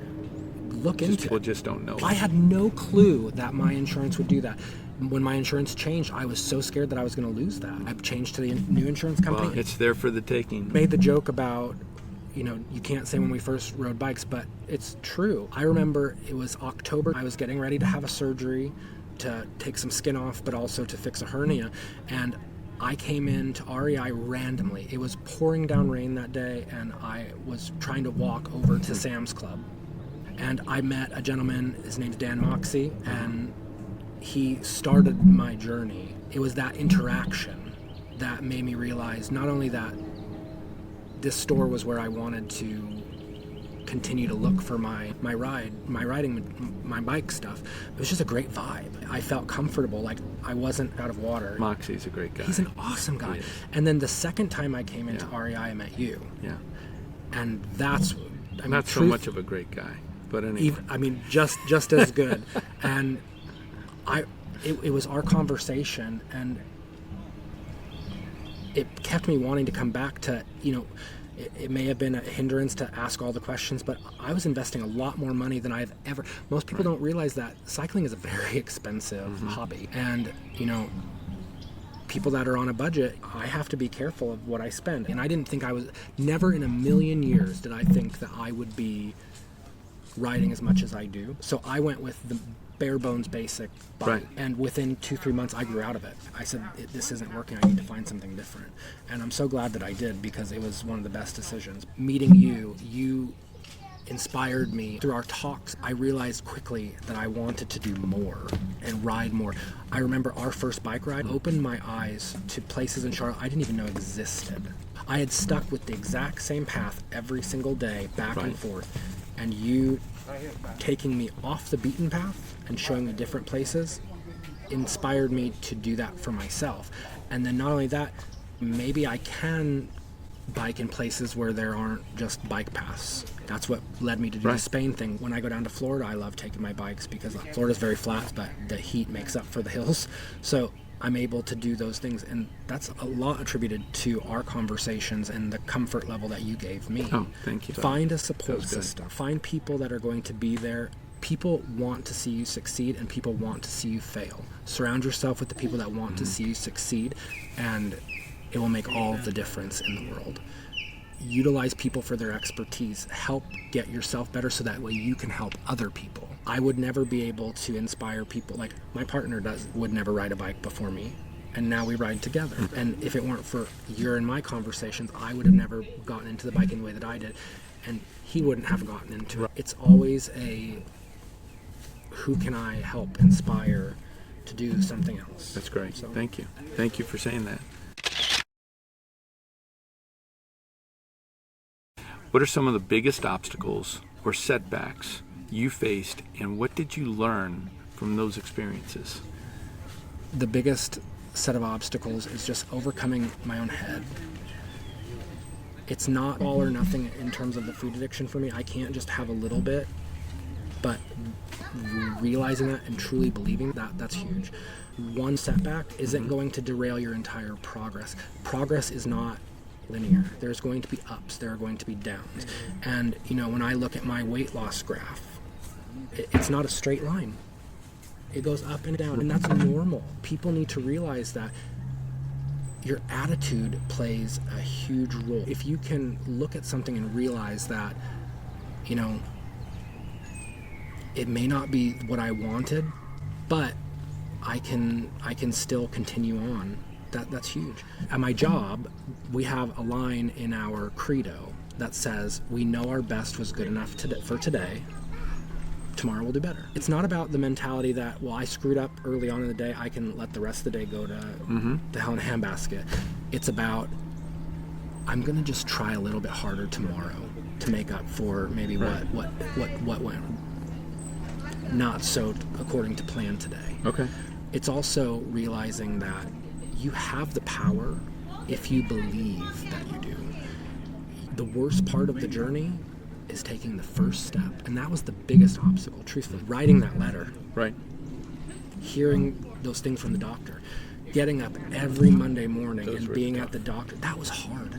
Look into it. People just don't know. I had no clue that my insurance would do that. When my insurance changed, I was so scared that I was going to lose that. I changed to the new insurance company. Well, it's there for the taking. Made the joke about, you can't say when we first rode bikes, but it's true. I remember it was October. I was getting ready to have a surgery to take some skin off, but also to fix a hernia. And I came into REI randomly. It was pouring down rain that day, and I was trying to walk over to Sam's Club. And I met a gentleman, his name's Dan Moxie, and he started my journey. It was that interaction that made me realize not only that this store was where I wanted to continue to look for my bike stuff. It was just a great vibe. I felt comfortable, like I wasn't out of water. Moxie's a great guy. He's an awesome guy. And then the second time I came into REI, I met you. Yeah. And that's, not so much of a great guy, but anyway. Just as good. And it was our conversation, and it kept me wanting to come back to, it may have been a hindrance to ask all the questions, but I was investing a lot more money than I've ever. Most people don't realize that cycling is a very expensive hobby. And, people that are on a budget, I have to be careful of what I spend. And I didn't think never in a million years did I think that I would be riding as much as I do. So I went with the bare bones basic bike. Right. And within 2-3 months I grew out of it. I said, this isn't working, I need to find something different. And I'm so glad that I did, because it was one of the best decisions. Meeting you inspired me. Through our talks, I realized quickly that I wanted to do more and ride more. I remember our first bike ride opened my eyes to places in Charlotte I didn't even know existed. I had stuck with the exact same path every single day, back and forth, and you taking me off the beaten path and showing me different places inspired me to do that for myself. And then not only that, maybe I can bike in places where there aren't just bike paths. That's what led me to do the Spain thing. When I go down to Florida, I love taking my bikes because Florida's very flat, but the heat makes up for the hills. So I'm able to do those things, and that's a lot attributed to our conversations and the comfort level that you gave me. Oh, thank you. Find a support system. Find people that are going to be there. People want to see you succeed, and people want to see you fail. Surround yourself with the people that want to see you succeed, and it will make all of the difference in the world. Utilize people for their expertise. Help get yourself better so that way you can help other people. I would never be able to inspire people like my partner would never ride a bike before me, and now we ride together. And if it weren't for your and my conversations, I would have never gotten into the biking the way that I did, and he wouldn't have gotten into it. It's always who can I help inspire to do something else. That's great. So, thank you. Thank you for saying that. What are some of the biggest obstacles or setbacks you faced, and what did you learn from those experiences? The biggest set of obstacles is just overcoming my own head. It's not all or nothing in terms of the food addiction for me. I can't just have a little bit, but realizing that and truly believing that's huge. One setback isn't going to derail your entire progress. Progress is not linear. There's going to be ups, there are going to be downs. And when I look at my weight loss graph, it's not a straight line. It goes up and down, and that's normal. People need to realize that your attitude plays a huge role. If you can look at something and realize that, it may not be what I wanted, but I can still continue on. That's huge. At my job, we have a line in our credo that says, we know our best was good enough for today. Tomorrow we'll do better. It's not about the mentality that, well, I screwed up early on in the day, I can let the rest of the day go to hell in a handbasket. It's about, I'm going to just try a little bit harder tomorrow to make up for maybe what went not so according to plan today. Okay. It's also realizing that you have the power if you believe that you do. The worst part of the journey is taking the first step, and that was the biggest obstacle, truthfully. Writing that letter. Right. Hearing those things from the doctor. Getting up every Monday morning and being at the doctor. That was hard.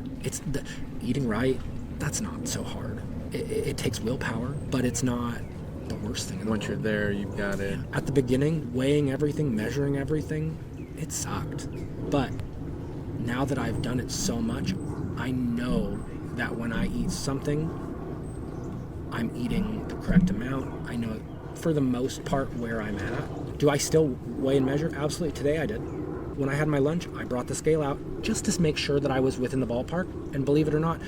Eating right, that's not so hard. It takes willpower, but it's not the worst thing in the world. Once you're there, you've got it. At the beginning, weighing everything, measuring everything, it sucked. But now that I've done it so much, I know that when I eat something, I'm eating the correct amount. I know for the most part where I'm at. Do I still weigh and measure? Absolutely. Today I did. When I had my lunch, I brought the scale out just to make sure that I was within the ballpark. And believe it or not,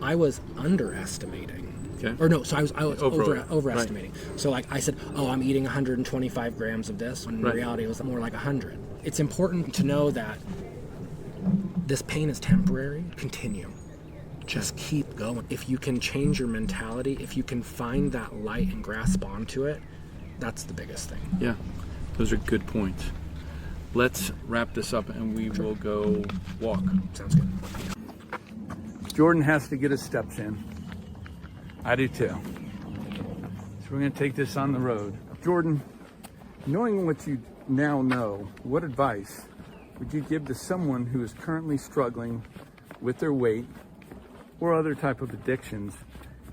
I was underestimating. Okay. Or no, so I was overestimating. Right. So like I said, oh, I'm eating 125 grams of this. When in reality, it was more like 100. It's important to know that this pain is temporary. Continue. Just keep going. If you can change your mentality, if you can find that light and grasp onto it, that's the biggest thing. Yeah, those are good points. Let's wrap this up and we will go walk. Sounds good. Jordan has to get his steps in. I do too. So we're going to take this on the road. Jordan, knowing what you now know, what advice would you give to someone who is currently struggling with their weight or other type of addictions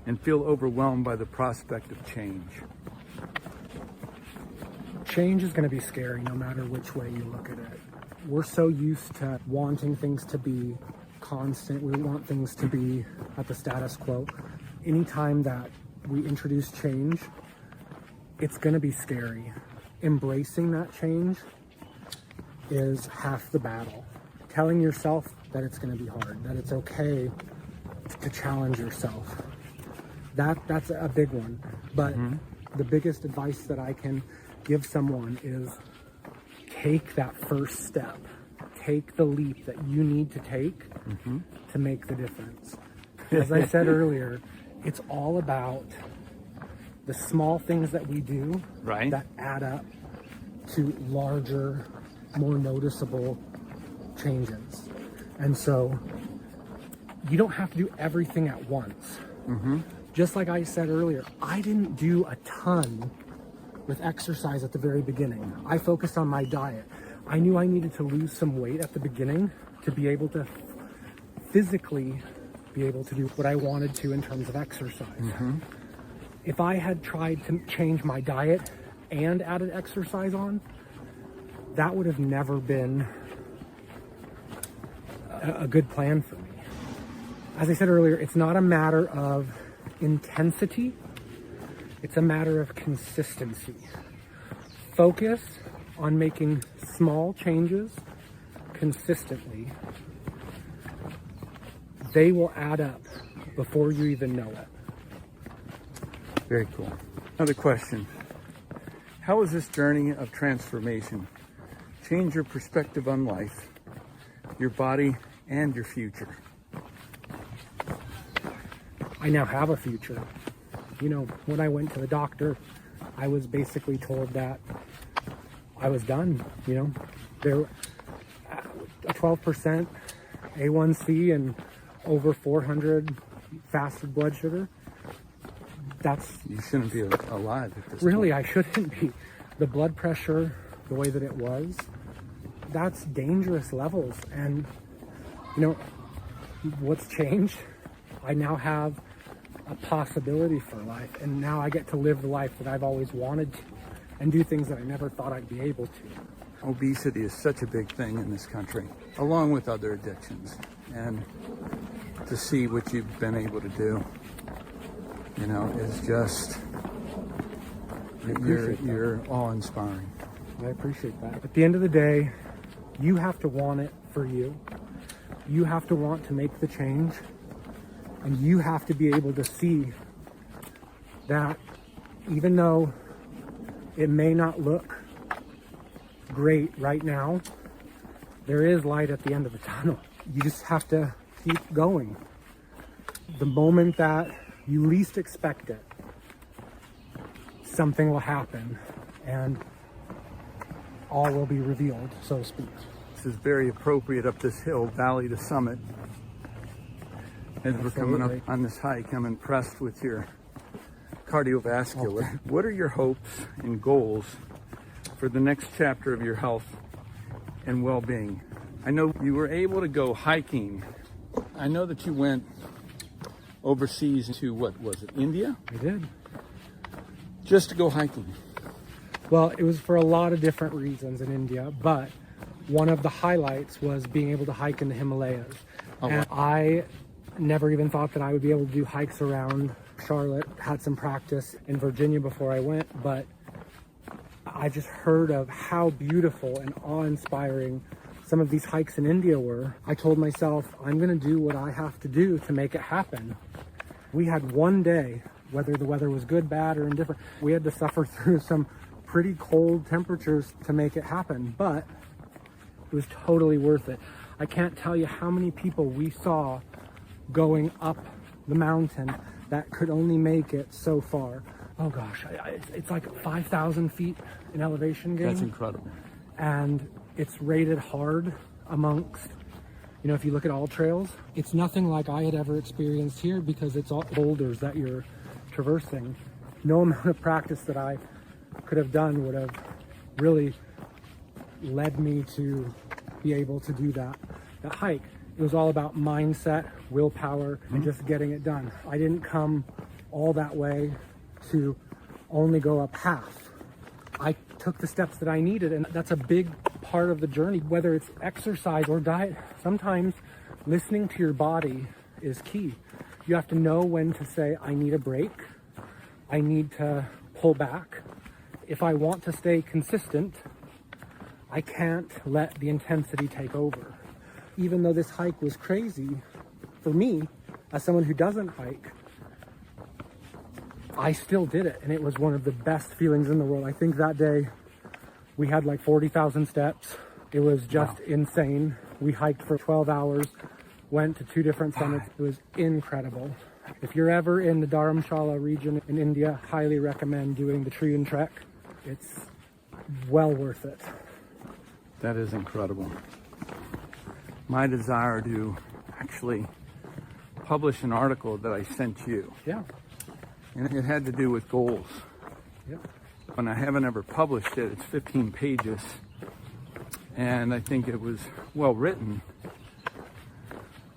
and feel overwhelmed by the prospect of change? Change is going to be scary no matter which way you look at it. We're so used to wanting things to be constant. We want things to be at the status quo. Anytime that we introduce change, it's going to be scary. Embracing that change is half the battle. Telling yourself that it's going to be hard, that it's okay to challenge yourself. That's a big one. But the biggest advice that I can give someone is take that first step. Take the leap that you need to take to make the difference. As I said earlier, it's all about the small things that we do that add up to larger, more noticeable changes. And so you don't have to do everything at once. Just like I said earlier, I didn't do a ton with exercise at the very beginning. I focused on my diet. I knew I needed to lose some weight at the beginning to be able to physically be able to do what I wanted to in terms of exercise. If I had tried to change my diet and added exercise on, that would have never been a good plan for me. As I said earlier, it's not a matter of intensity, it's a matter of consistency. Focus on making small changes consistently. They will add up before you even know it. Very cool. Another question. How has this journey of transformation changed your perspective on life, your body, and your future? I now have a future. You know, when I went to the doctor, I was basically told that I was done. You know, there a 12% A1C and over 400 fasted blood sugar. You shouldn't be alive at this really point. I shouldn't be. The blood pressure, the way that it was, that's dangerous levels. And you know what's changed? I now have a possibility for life, and now I get to live the life that I've always wanted to and do things that I never thought I'd be able to. Obesity is such a big thing in this country, along with other addictions. And to see what you've been able to do, you know, is just, you're awe-inspiring. I appreciate that. At the end of the day, you have to want it for you. You have to want to make the change, and you have to be able to see that even though it may not look great right now, there is light at the end of the tunnel. You just have to keep going. The moment that you least expect it, something will happen and all will be revealed, so to speak. This is very appropriate up this hill, valley to summit. As we're coming up on this hike, I'm impressed with your cardiovascular. Okay. What are your hopes and goals for the next chapter of your health and well-being? I know you were able to go hiking. I know that you went overseas to, what was it, India? I did. Just to go hiking. Well, it was for a lot of different reasons in India, but one of the highlights was being able to hike in the Himalayas. Oh, and wow. I never even thought that I would be able to do hikes around Charlotte. Had some practice in Virginia before I went, but I just heard of how beautiful and awe-inspiring some of these hikes in India were. I told myself, I'm going to do what I have to do to make it happen. We had one day whether the weather was good, bad, or indifferent. We had to suffer through some pretty cold temperatures to make it happen, but it was totally worth it. I can't tell you how many people we saw going up the mountain that could only make it so far. Oh gosh, it's like 5,000 feet in elevation gain. That's incredible. And it's rated hard amongst, if you look at all trails, it's nothing like I had ever experienced here because it's all boulders that you're traversing. No amount of practice that I could have done would have really led me to be able to do that hike. It was all about mindset, willpower, and just getting it done. I didn't come all that way to only go up half. I took the steps that I needed, and that's a big part of the journey, whether it's exercise or diet. Sometimes listening to your body is key. You have to know when to say, I need a break. I need to pull back. If I want to stay consistent, I can't let the intensity take over. Even though this hike was crazy, for me, as someone who doesn't hike, I still did it, and it was one of the best feelings in the world. I think that day we had like 40,000 steps. It was just insane. We hiked for 12 hours, went to 2 different summits. It was incredible. If you're ever in the Dharamshala region in India, highly recommend doing the Triun Trek. It's well worth it. That is incredible. My desire to actually publish an article that I sent you. Yeah. And it had to do with goals. Yeah. And I haven't ever published it. It's 15 pages. And I think it was well written.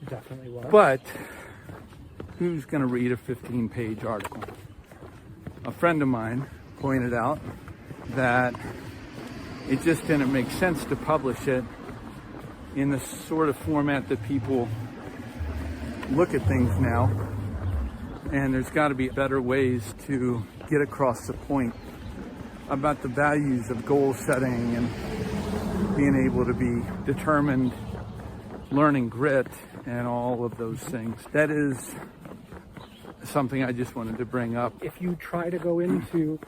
It definitely was. But who's going to read a 15-page article? A friend of mine pointed out that it just didn't make sense to publish it in the sort of format that people look at things now. And there's got to be better ways to get across the point about the values of goal setting and being able to be determined, learning grit, and all of those things. That is something I just wanted to bring up. If you try to go into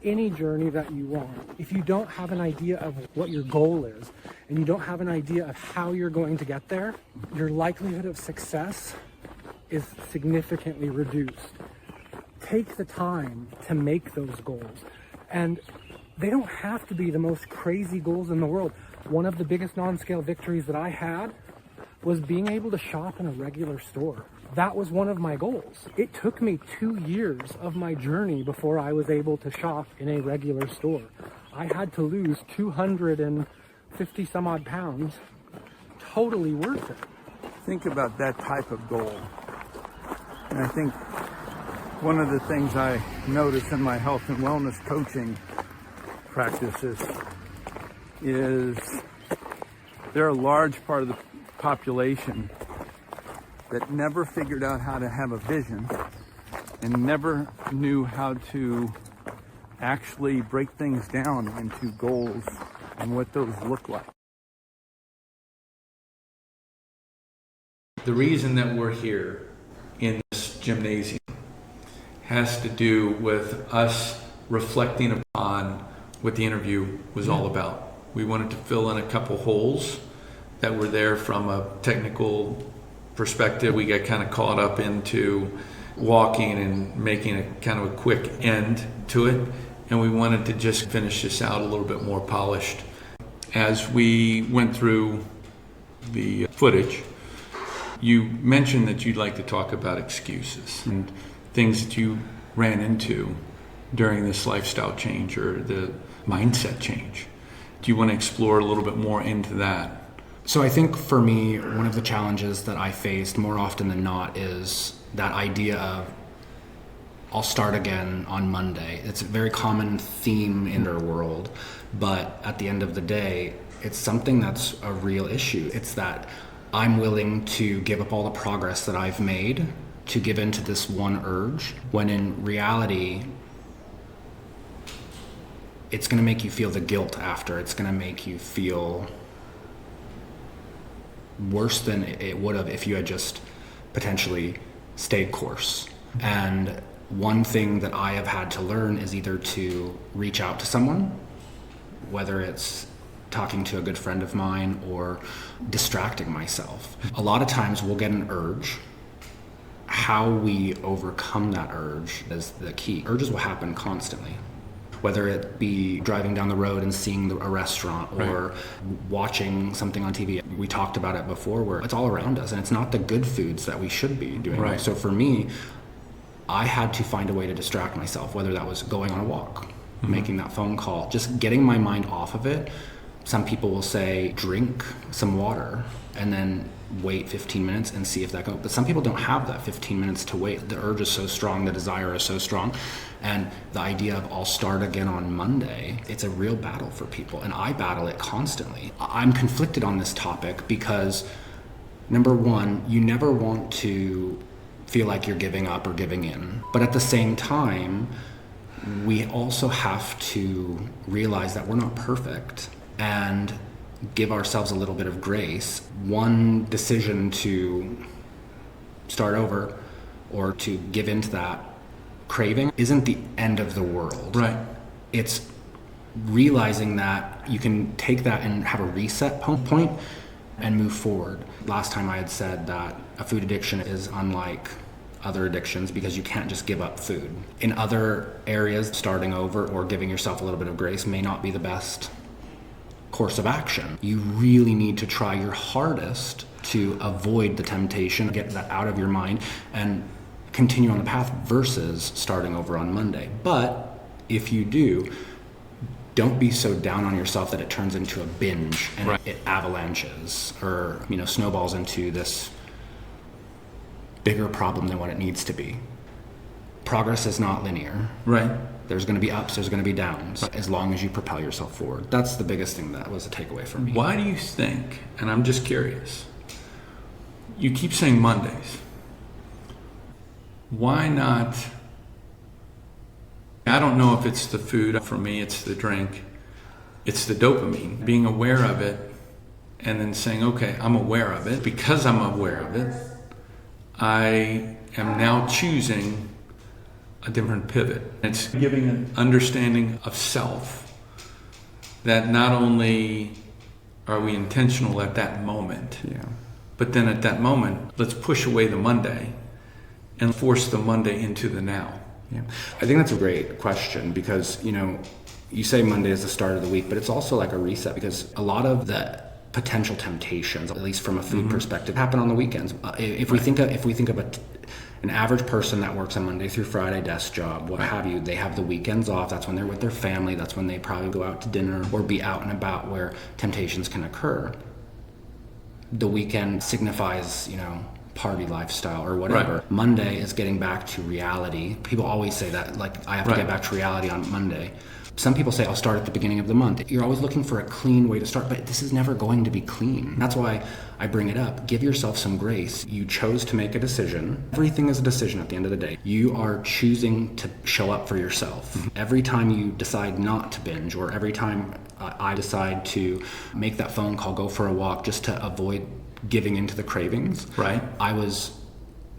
any journey that you want, if you don't have an idea of what your goal is, and you don't have an idea of how you're going to get there, your likelihood of success is significantly reduced. Take the time to make those goals. And they don't have to be the most crazy goals in the world. One of the biggest non-scale victories that I had was being able to shop in a regular store. That was one of my goals. It took me 2 years of my journey before I was able to shop in a regular store. I had to lose 250 some odd pounds. Totally worth it. Think about that type of goal. And I think one of the things I notice in my health and wellness coaching practices is there are a large part of the population that never figured out how to have a vision and never knew how to actually break things down into goals and what those look like. The reason that we're here in this gymnasium has to do with us reflecting upon what the interview was all about. We wanted to fill in a couple holes that were there from a technical perspective. We got kind of caught up into walking and making a kind of a quick end to it, and we wanted to just finish this out a little bit more polished. As we went through the footage, you mentioned that you'd like to talk about excuses and things that you ran into during this lifestyle change or the mindset change. Do you want to explore a little bit more into that? So I think for me, one of the challenges that I faced more often than not is that idea of I'll start again on Monday. It's a very common theme in our world, but at the end of the day, it's something that's a real issue. It's that I'm willing to give up all the progress that I've made to give in to this one urge, when in reality, it's going to make you feel the guilt after. It's going to make you feel worse than it would have if you had just potentially stayed course. And one thing that I have had to learn is either to reach out to someone, whether it's talking to a good friend of mine or distracting myself. A lot of times we'll get an urge. How we overcome that urge is the key. Urges will happen constantly. Whether it be driving down the road and seeing a restaurant or watching something on TV. We talked about it before where it's all around us and it's not the good foods that we should be doing. Right. So for me, I had to find a way to distract myself, whether that was going on a walk, making that phone call, just getting my mind off of it. Some people will say, drink some water and then wait 15 minutes and see if that goes. But some people don't have that 15 minutes to wait. The urge is so strong, the desire is so strong. And the idea of I'll start again on Monday, it's a real battle for people. And I battle it constantly. I'm conflicted on this topic because, number one, you never want to feel like you're giving up or giving in. But at the same time, we also have to realize that we're not perfect and give ourselves a little bit of grace. One decision to start over or to give into that craving isn't the end of the world. Right. It's realizing that you can take that and have a reset point and move forward. Last time I had said that a food addiction is unlike other addictions because you can't just give up food. In other areas, starting over or giving yourself a little bit of grace may not be the best course of action. You really need to try your hardest to avoid the temptation, get that out of your mind, and continue on the path versus starting over on Monday. But if you do, don't be so down on yourself that it turns into a binge and it avalanches or snowballs into this bigger problem than what it needs to be. Progress is not linear. Right. There's going to be ups, there's going to be downs, as long as you propel yourself forward. That's the biggest thing that was a takeaway for me. Why do you think, and I'm just curious, you keep saying Mondays. Why not? I don't know if it's the food. For me, it's the drink. It's the dopamine. Being aware of it and then saying, okay, I'm aware of it. Because I'm aware of it, I am now choosing a different pivot. It's giving an understanding of self that not only are we intentional at that moment, but then at that moment, let's push away the Monday and force the Monday into the now. Yeah, I think that's a great question because, you say Monday is the start of the week, but it's also like a reset because a lot of the potential temptations, at least from a food perspective, happen on the weekends. If we think of an average person that works a Monday through Friday desk job, what have you, they have the weekends off. That's when they're with their family. That's when they probably go out to dinner or be out and about where temptations can occur. The weekend signifies, party lifestyle or whatever. Right. Monday is getting back to reality. People always say that, like, I have to get back to reality on Monday. Some people say, I'll start at the beginning of the month. You're always looking for a clean way to start, but this is never going to be clean. That's why I bring it up. Give yourself some grace. You chose to make a decision. Everything is a decision at the end of the day. You are choosing to show up for yourself. Every time you decide not to binge, or every time I decide to make that phone call, go for a walk, just to avoid giving into the cravings, Right. I was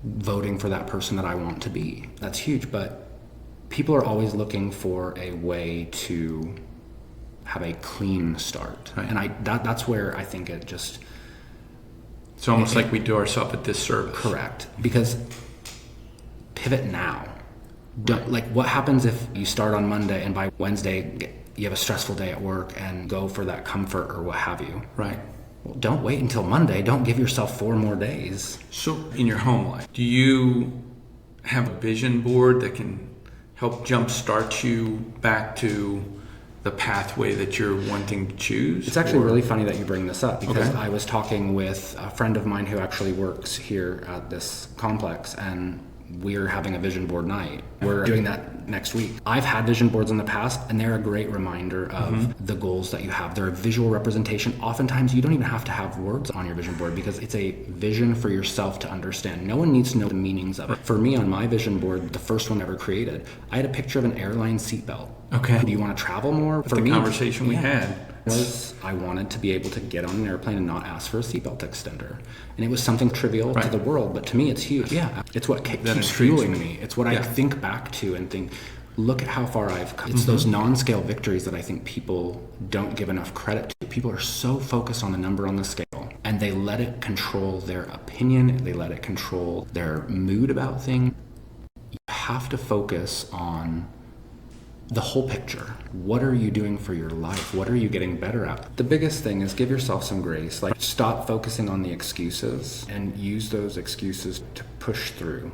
voting for that person that I want to be. That's huge, but people are always looking for a way to have a clean start. Right. And that's where I think it just... It's almost like we do ourselves a disservice. Correct. Because pivot now. Like, what happens if you start on Monday and by Wednesday you have a stressful day at work and go for that comfort or what have you? Right. Well, don't wait until Monday. Don't give yourself 4 more days. So in your home life, do you have a vision board that can help jumpstart you back to the pathway that you're wanting to choose? It's actually really funny that you bring this up because Okay. I was talking with a friend of mine who actually works here at this complex, and we're having a vision board night. We're doing that next week. I've had vision boards in the past, and they're a great reminder of the goals that you have. They're a visual representation. Oftentimes, you don't even have to have words on your vision board because it's a vision for yourself to understand. No one needs to know the meanings of it. For me, on my vision board, the first one ever created, I had a picture of an airline seatbelt. Okay. Do you want to travel more? The conversation we had. was I wanted to be able to get on an airplane and not ask for a seatbelt extender. And it was something trivial to the world, but to me it's huge. Yeah, it's what keeps fueling me. It's what I think back to and think, look at how far I've come. It's those non-scale victories that I think people don't give enough credit to. People are so focused on the number on the scale, and they let it control their opinion, they let it control their mood about things. You have to focus on the whole picture. What are you doing for your life? What are you getting better at? The biggest thing is give yourself some grace. Like, stop focusing on the excuses and use those excuses to push through.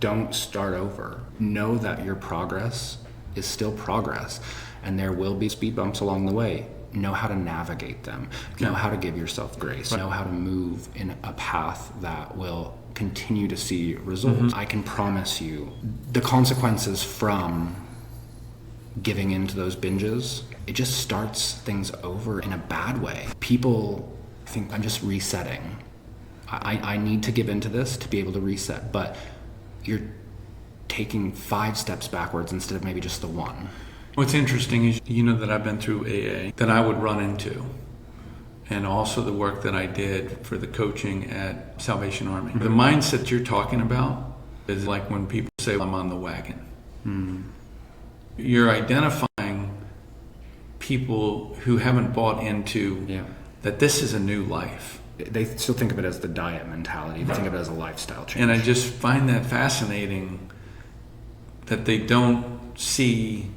Don't start over. Know that your progress is still progress, and there will be speed bumps along the way. Know how to navigate them. Know how to give yourself grace. Know how to move in a path that will continue to see results. I can promise you the consequences from giving into those binges, it just starts things over in a bad way. People think, I'm just resetting. I need to give into this to be able to reset, but you're taking 5 steps backwards instead of maybe just the 1. What's interesting is, you know, that I've been through AA, that I would run into, and also the work that I did for the coaching at Salvation Army. The mindset you're talking about is like when people say, I'm on the wagon. You're identifying people who haven't bought into that this is a new life. They still think of it as the diet mentality. They think of it as a lifestyle change. And I just find that fascinating that they don't see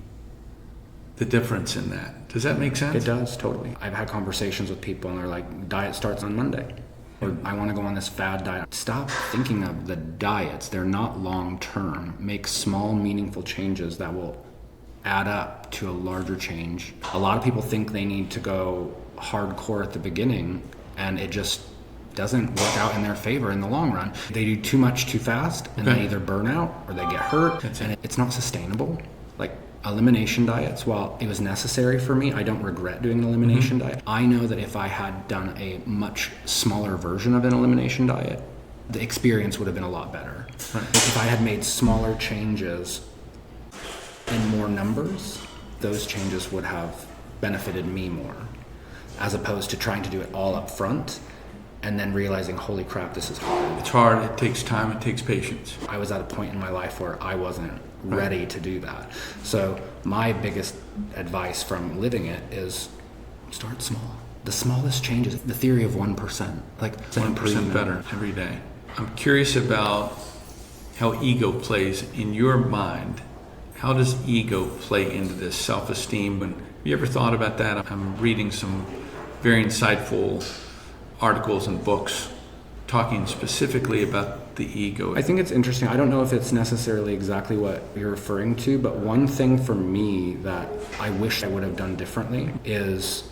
the difference in that. Does that make sense? It does, totally. I've had conversations with people and they're like, diet starts on Monday. Or I want to go on this fad diet. Stop thinking of the diets. They're not long term. Make small, meaningful changes that will add up to a larger change. A lot of people think they need to go hardcore at the beginning, and it just doesn't work out in their favor in the long run. They do too much too fast, and they either burn out or they get hurt, and it's not sustainable. Like elimination diets, while it was necessary for me, I don't regret doing an elimination diet. I know that if I had done a much smaller version of an elimination diet, the experience would have been a lot better. If I had made smaller changes in more numbers, those changes would have benefited me more, as opposed to trying to do it all up front and then realizing, holy crap, this is hard. It's hard, it takes time, it takes patience. I was at a point in my life where I wasn't ready to do that. So my biggest advice from living it is start small. The smallest changes, the theory of 1%, like 1% better every day. I'm curious about how ego plays in your mind. How does ego play into this self-esteem? And have you ever thought about that? I'm reading some very insightful articles and books talking specifically about the ego. I think it's interesting. I don't know if it's necessarily exactly what you're referring to, but one thing for me that I wish I would have done differently is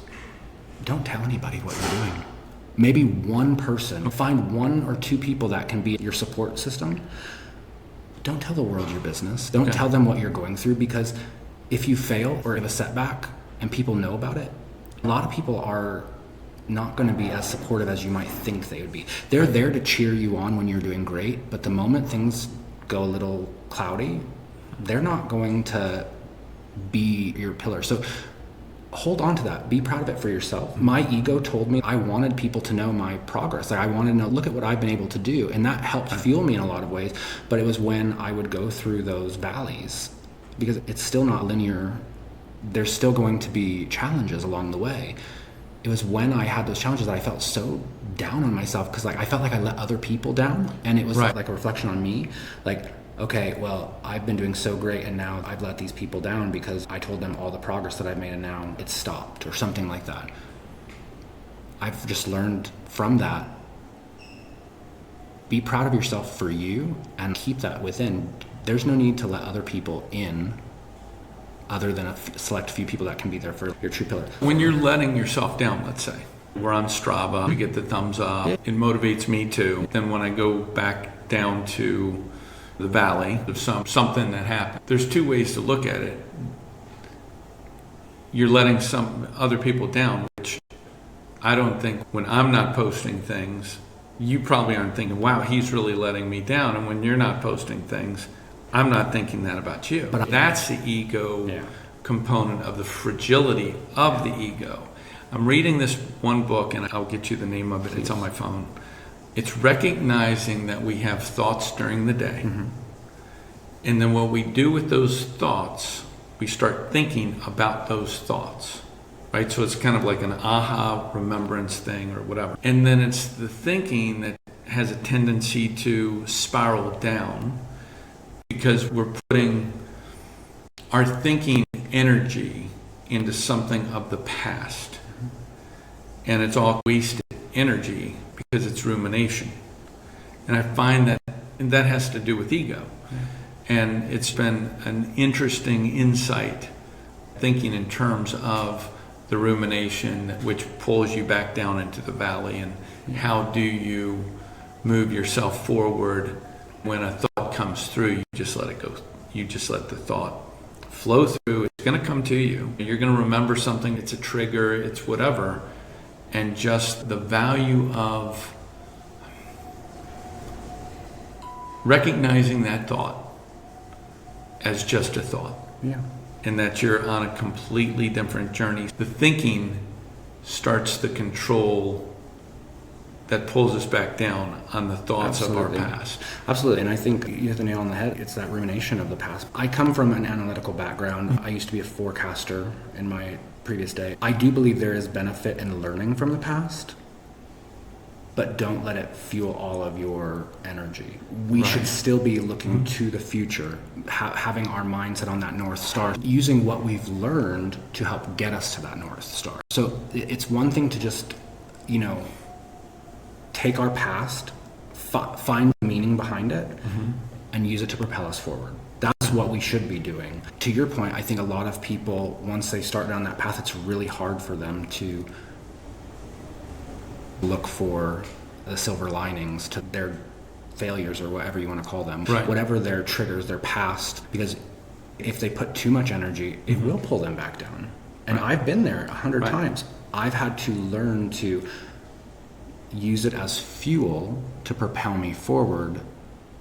don't tell anybody what you're doing. Maybe one person, find 1 or 2 people that can be your support system. Don't tell the world your business. Don't tell them what you're going through, because if you fail or have a setback and people know about it, a lot of people are not going to be as supportive as you might think they would be. They're there to cheer you on when you're doing great, but the moment things go a little cloudy, they're not going to be your pillar. So hold on to that. Be proud of it for yourself. My ego told me I wanted people to know my progress. Like, I wanted to know, look at what I've been able to do. And that helped fuel me in a lot of ways. But it was when I would go through those valleys, because it's still not linear. There's still going to be challenges along the way. It was when I had those challenges that I felt so down on myself, because like I felt like I let other people down, and it was like a reflection on me. Like, okay, well, I've been doing so great, and now I've let these people down because I told them all the progress that I've made, and now it's stopped, or something like that. I've just learned from that. Be proud of yourself for you, and keep that within. There's no need to let other people in, other than a select few people that can be there for your true pillar. When you're letting yourself down, let's say, we're on Strava, we get the thumbs up, it motivates me too. Then when I go back down to the valley of something that happened, there's 2 ways to look at it. You're letting some other people down, which I don't think, when I'm not posting things, you probably aren't thinking, wow, he's really letting me down. And when you're not posting things, I'm not thinking that about you. But that's the ego component of the fragility of the ego. I'm reading this one book, and I'll get you the name of it. It's on my phone. It's recognizing that we have thoughts during the day. And then what we do with those thoughts, we start thinking about those thoughts, right? So it's kind of like an aha remembrance thing or whatever. And then it's the thinking that has a tendency to spiral down because we're putting our thinking energy into something of the past. And it's all wasted energy because it's rumination. And I find that has to do with ego. And it's been an interesting insight, thinking in terms of the rumination, which pulls you back down into the valley, and how do you move yourself forward when a thought comes through. You just let it go. You just let the thought flow through. It's going to come to you. You're going to remember something. It's a trigger. It's whatever. And just the value of recognizing that thought as just a thought. Yeah. And that you're on a completely different journey. The thinking starts the control that pulls us back down on the thoughts Absolutely. of our past. Absolutely, and I think you hit the nail on the head. It's that rumination of the past. I come from an analytical background. I used to be a forecaster in my previous day. I do believe there is benefit in learning from the past, but don't let it fuel all of your energy. We should still be looking to the future, having our mindset on that North Star, using what we've learned to help get us to that North Star. So it's one thing to just, take our past, find the meaning behind it, and use it to propel us forward. That's what we should be doing. To your point, I think a lot of people, once they start down that path, it's really hard for them to look for the silver linings to their failures, or whatever you want to call them. Right. Whatever their triggers, their past, because if they put too much energy, it will pull them back down. And I've been there 100 times. I've had to learn to use it as fuel to propel me forward.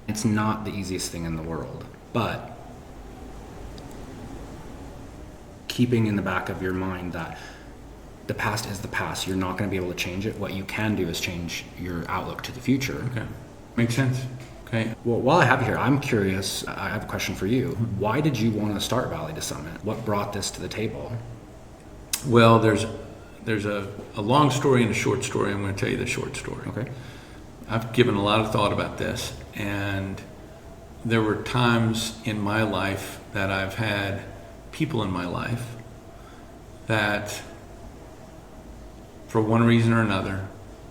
It's not the easiest thing in the world, but keeping in the back of your mind that the past is the past. You're not going to be able to change it. What you can do is change your outlook to the future. Okay. Makes sense. Okay. Well, while I have you here, I'm curious. I have a question for you. Why did you want to start Valley to Summit? What brought this to the table? Well, there's a long story and a short story. I'm going to tell you the short story. Okay. I've given a lot of thought about this, and there were times in my life that I've had people in my life that, for one reason or another,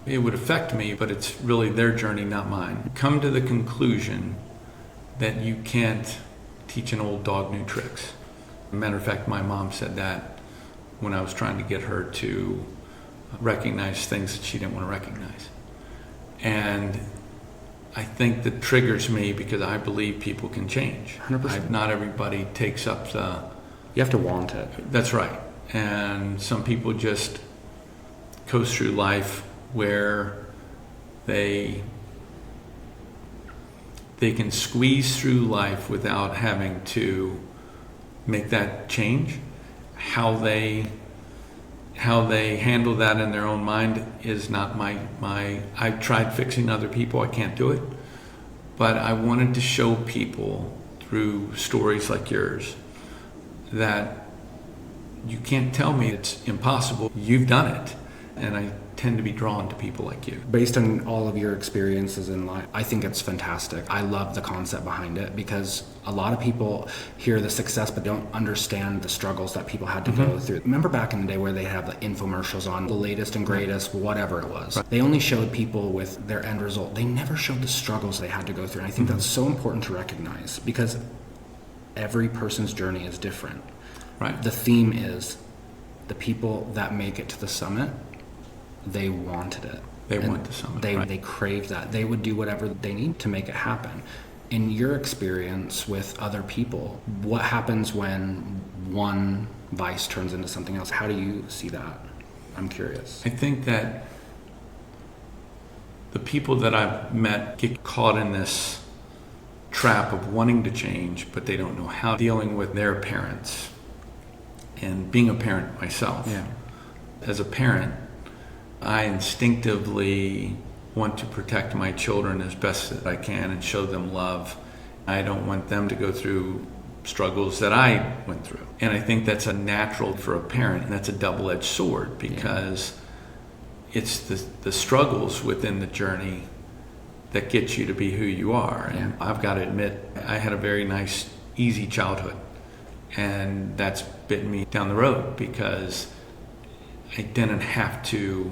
it would affect me, but it's really their journey, not mine. Come to the conclusion that you can't teach an old dog new tricks. As a matter of fact, my mom said that when I was trying to get her to recognize things that she didn't want to recognize. And I think that triggers me because I believe people can change. 100%. Not everybody takes up the... You have to want it. That's right. And some people just coast through life where they can squeeze through life without having to make that change. How they handle that in their own mind is not my I've tried fixing other people. I can't do it. But I wanted to show people through stories like yours that you can't tell me it's impossible. You've done it. And I tend to be drawn to people like you. Based on all of your experiences in life, I think it's fantastic. I love the concept behind it because a lot of people hear the success but don't understand the struggles that people had to go through. Remember back in the day where they have the infomercials on the latest and greatest, whatever it was. Right. They only showed people with their end result. They never showed the struggles they had to go through. And I think that's so important to recognize because every person's journey is different. Right. The theme is the people that make it to the summit, they wanted it. They want the summit. They crave that. They would do whatever they need to make it happen. In your experience with other people, what happens when one vice turns into something else? How do you see that? I'm curious. I think that the people that I've met get caught in this trap of wanting to change, but they don't know how, dealing with their parents and being a parent myself. Yeah. As a parent, I instinctively want to protect my children as best that I can and show them love. I don't want them to go through struggles that I went through. And I think that's a natural for a parent, and that's a double-edged sword, because it's the struggles within the journey that get you to be who you are. And I've got to admit, I had a very nice, easy childhood, and that's bitten me down the road because I didn't have to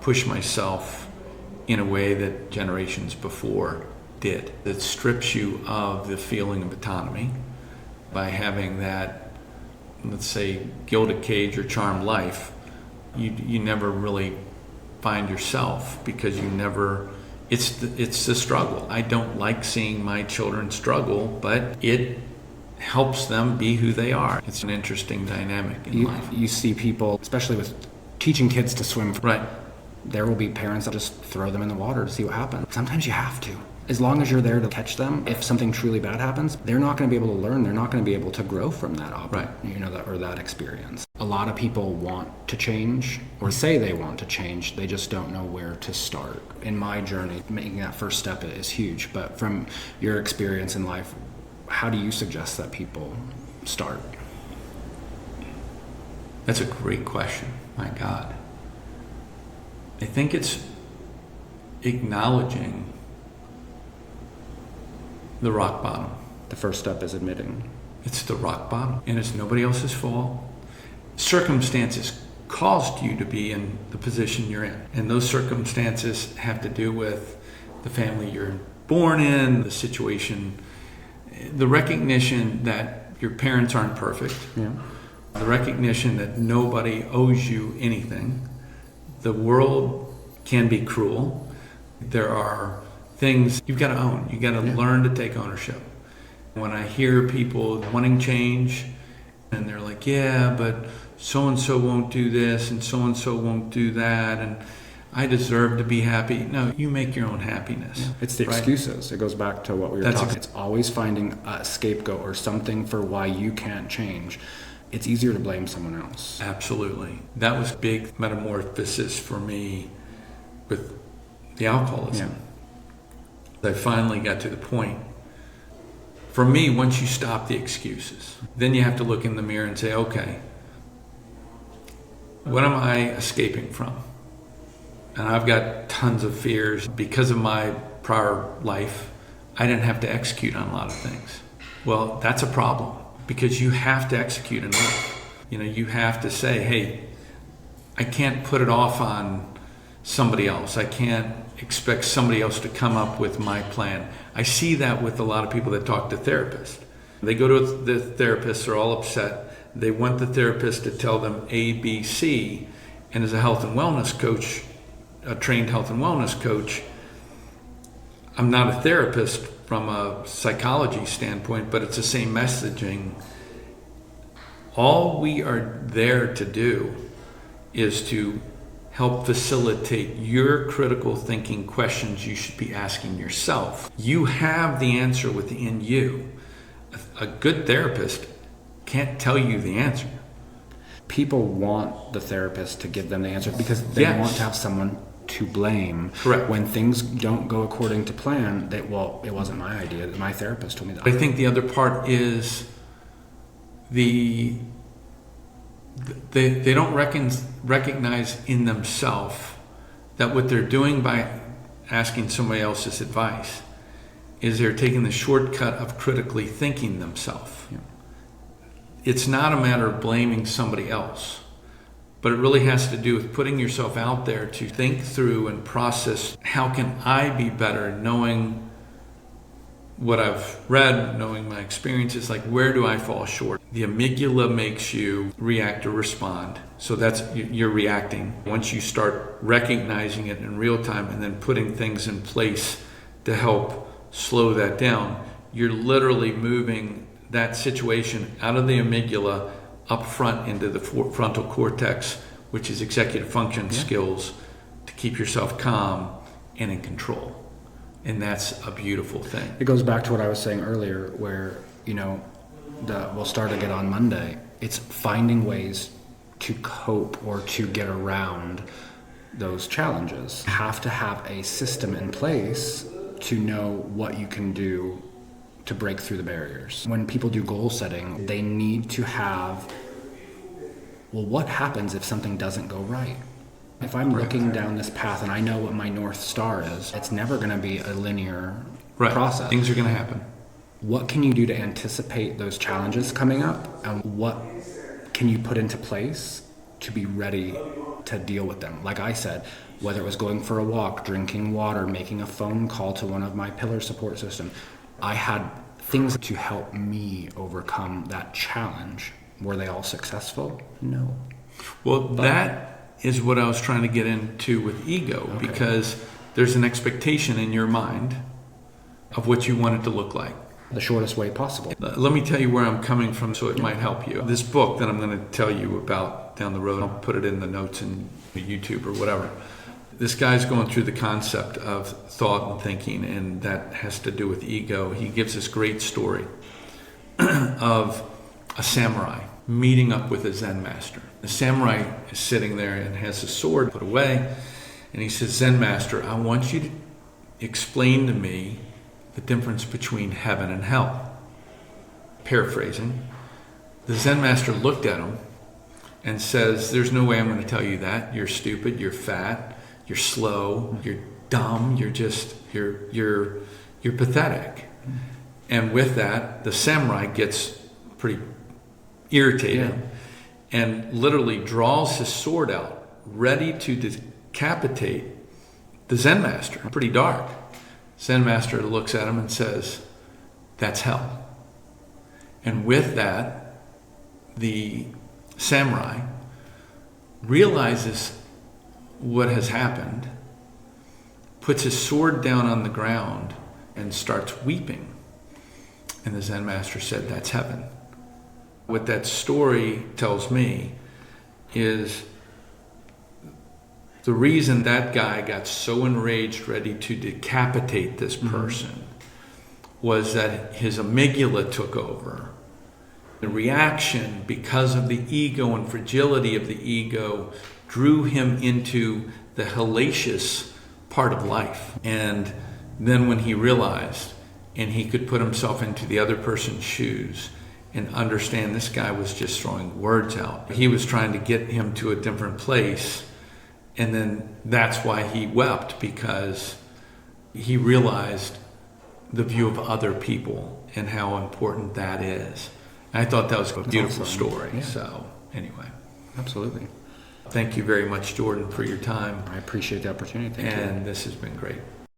push myself in a way that generations before did. It strips you of the feeling of autonomy by having that, let's say, gilded cage or charmed life. You never really find yourself because you never, it's the struggle. I don't like seeing my children struggle, but it helps them be who they are. It's an interesting dynamic in life. You see people, especially with teaching kids to swim. Right. There will be parents that just throw them in the water to see what happens. Sometimes you have to. As long as you're there to catch them, if something truly bad happens, they're not going to be able to learn. They're not going to be able to grow from that, that experience. A lot of people want to change, or say they want to change. They just don't know where to start. In my journey, making that first step is huge. But from your experience in life, how do you suggest that people start? That's a great question. My God. I think it's acknowledging the rock bottom. The first step is admitting. It's the rock bottom, and it's nobody else's fault. Circumstances caused you to be in the position you're in, and those circumstances have to do with the family you're born in, the situation, the recognition that your parents aren't perfect, the recognition that nobody owes you anything. The world can be cruel. There are things you've got to own. You've got to learn to take ownership. When I hear people wanting change and they're like, yeah, but so-and-so won't do this and so-and-so won't do that, and I deserve to be happy. No, you make your own happiness. It's the excuses. It goes back to what we were talking. It's always finding a scapegoat or something for why you can't change. It's easier to blame someone else. Absolutely. That was big metamorphosis for me with the alcoholism. I finally got to the point. For me, once you stop the excuses, then you have to look in the mirror and say, okay, what am I escaping from? And I've got tons of fears. Because of my prior life, I didn't have to execute on a lot of things. Well, that's a problem because you have to execute in life. You have to say, hey, I can't put it off on somebody else. I can't expect somebody else to come up with my plan. I see that with a lot of people that talk to therapists. They go to the therapist, they're all upset. They want the therapist to tell them A, B, C. And as a health and wellness coach, a trained health and wellness coach, I'm not a therapist from a psychology standpoint, but it's the same messaging. All we are there to do is to help facilitate your critical thinking questions you should be asking yourself. You have the answer within you. A good therapist can't tell you the answer. People want the therapist to give them the answer because they want to have someone to blame. Correct. When things don't go according to plan, it wasn't my idea. My therapist told me that. I think the other part is they don't recognize in themselves that what they're doing by asking somebody else's advice is they're taking the shortcut of critically thinking themselves. It's not a matter of blaming somebody else, but it really has to do with putting yourself out there to think through and process, how can I be better, knowing what I've read, knowing my experiences, like where do I fall short? The amygdala makes you react or respond. So you're reacting. Once you start recognizing it in real time and then putting things in place to help slow that down, you're literally moving that situation out of the amygdala up front into the frontal cortex, which is executive function skills to keep yourself calm and in control. And that's a beautiful thing. It goes back to what I was saying earlier where, we'll start again on Monday. It's finding ways to cope or to get around those challenges. You have to have a system in place to know what you can do to break through the barriers. When people do goal setting, they need to have, well, what happens if something doesn't go right? If I'm looking down this path and I know what my North Star is, it's never going to be a linear process. Things are going to happen. What can you do to anticipate those challenges coming up? And what can you put into place to be ready to deal with them? Like I said, whether it was going for a walk, drinking water, making a phone call to one of my pillar support system, I had things to help me overcome that challenge. Were they all successful? No. Well, that is what I was trying to get into with ego, because there's an expectation in your mind of what you want it to look like. The shortest way possible. Let me tell you where I'm coming from so it might help you. This book that I'm going to tell you about down the road, I'll put it in the notes in YouTube or whatever. This guy's going through the concept of thought and thinking, and that has to do with ego. He gives this great story of a samurai meeting up with a Zen master. The samurai is sitting there and has his sword put away, and he says, Zen master, I want you to explain to me the difference between heaven and hell. Paraphrasing, the Zen master looked at him and says, there's no way I'm going to tell you that. You're stupid, you're fat, you're slow, you're dumb, you're pathetic. And with that, the samurai gets pretty irritated and literally draws his sword out, ready to decapitate the Zen master. Pretty dark. Zen master looks at him and says, that's hell. And with that, the samurai realizes what has happened, puts his sword down on the ground, and starts weeping. And the Zen master said, that's heaven. What that story tells me is the reason that guy got so enraged, ready to decapitate this person, was that his amygdala took over. The reaction, because of the ego and fragility of the ego, drew him into the hellacious part of life. And then when he realized, and he could put himself into the other person's shoes and understand this guy was just throwing words out. He was trying to get him to a different place. And then that's why he wept, because he realized the view of other people and how important that is. And I thought that was a beautiful story. Yeah. So anyway. Absolutely. Thank you very much, Jordan, for your time. I appreciate the opportunity. Thank you. And this has been great.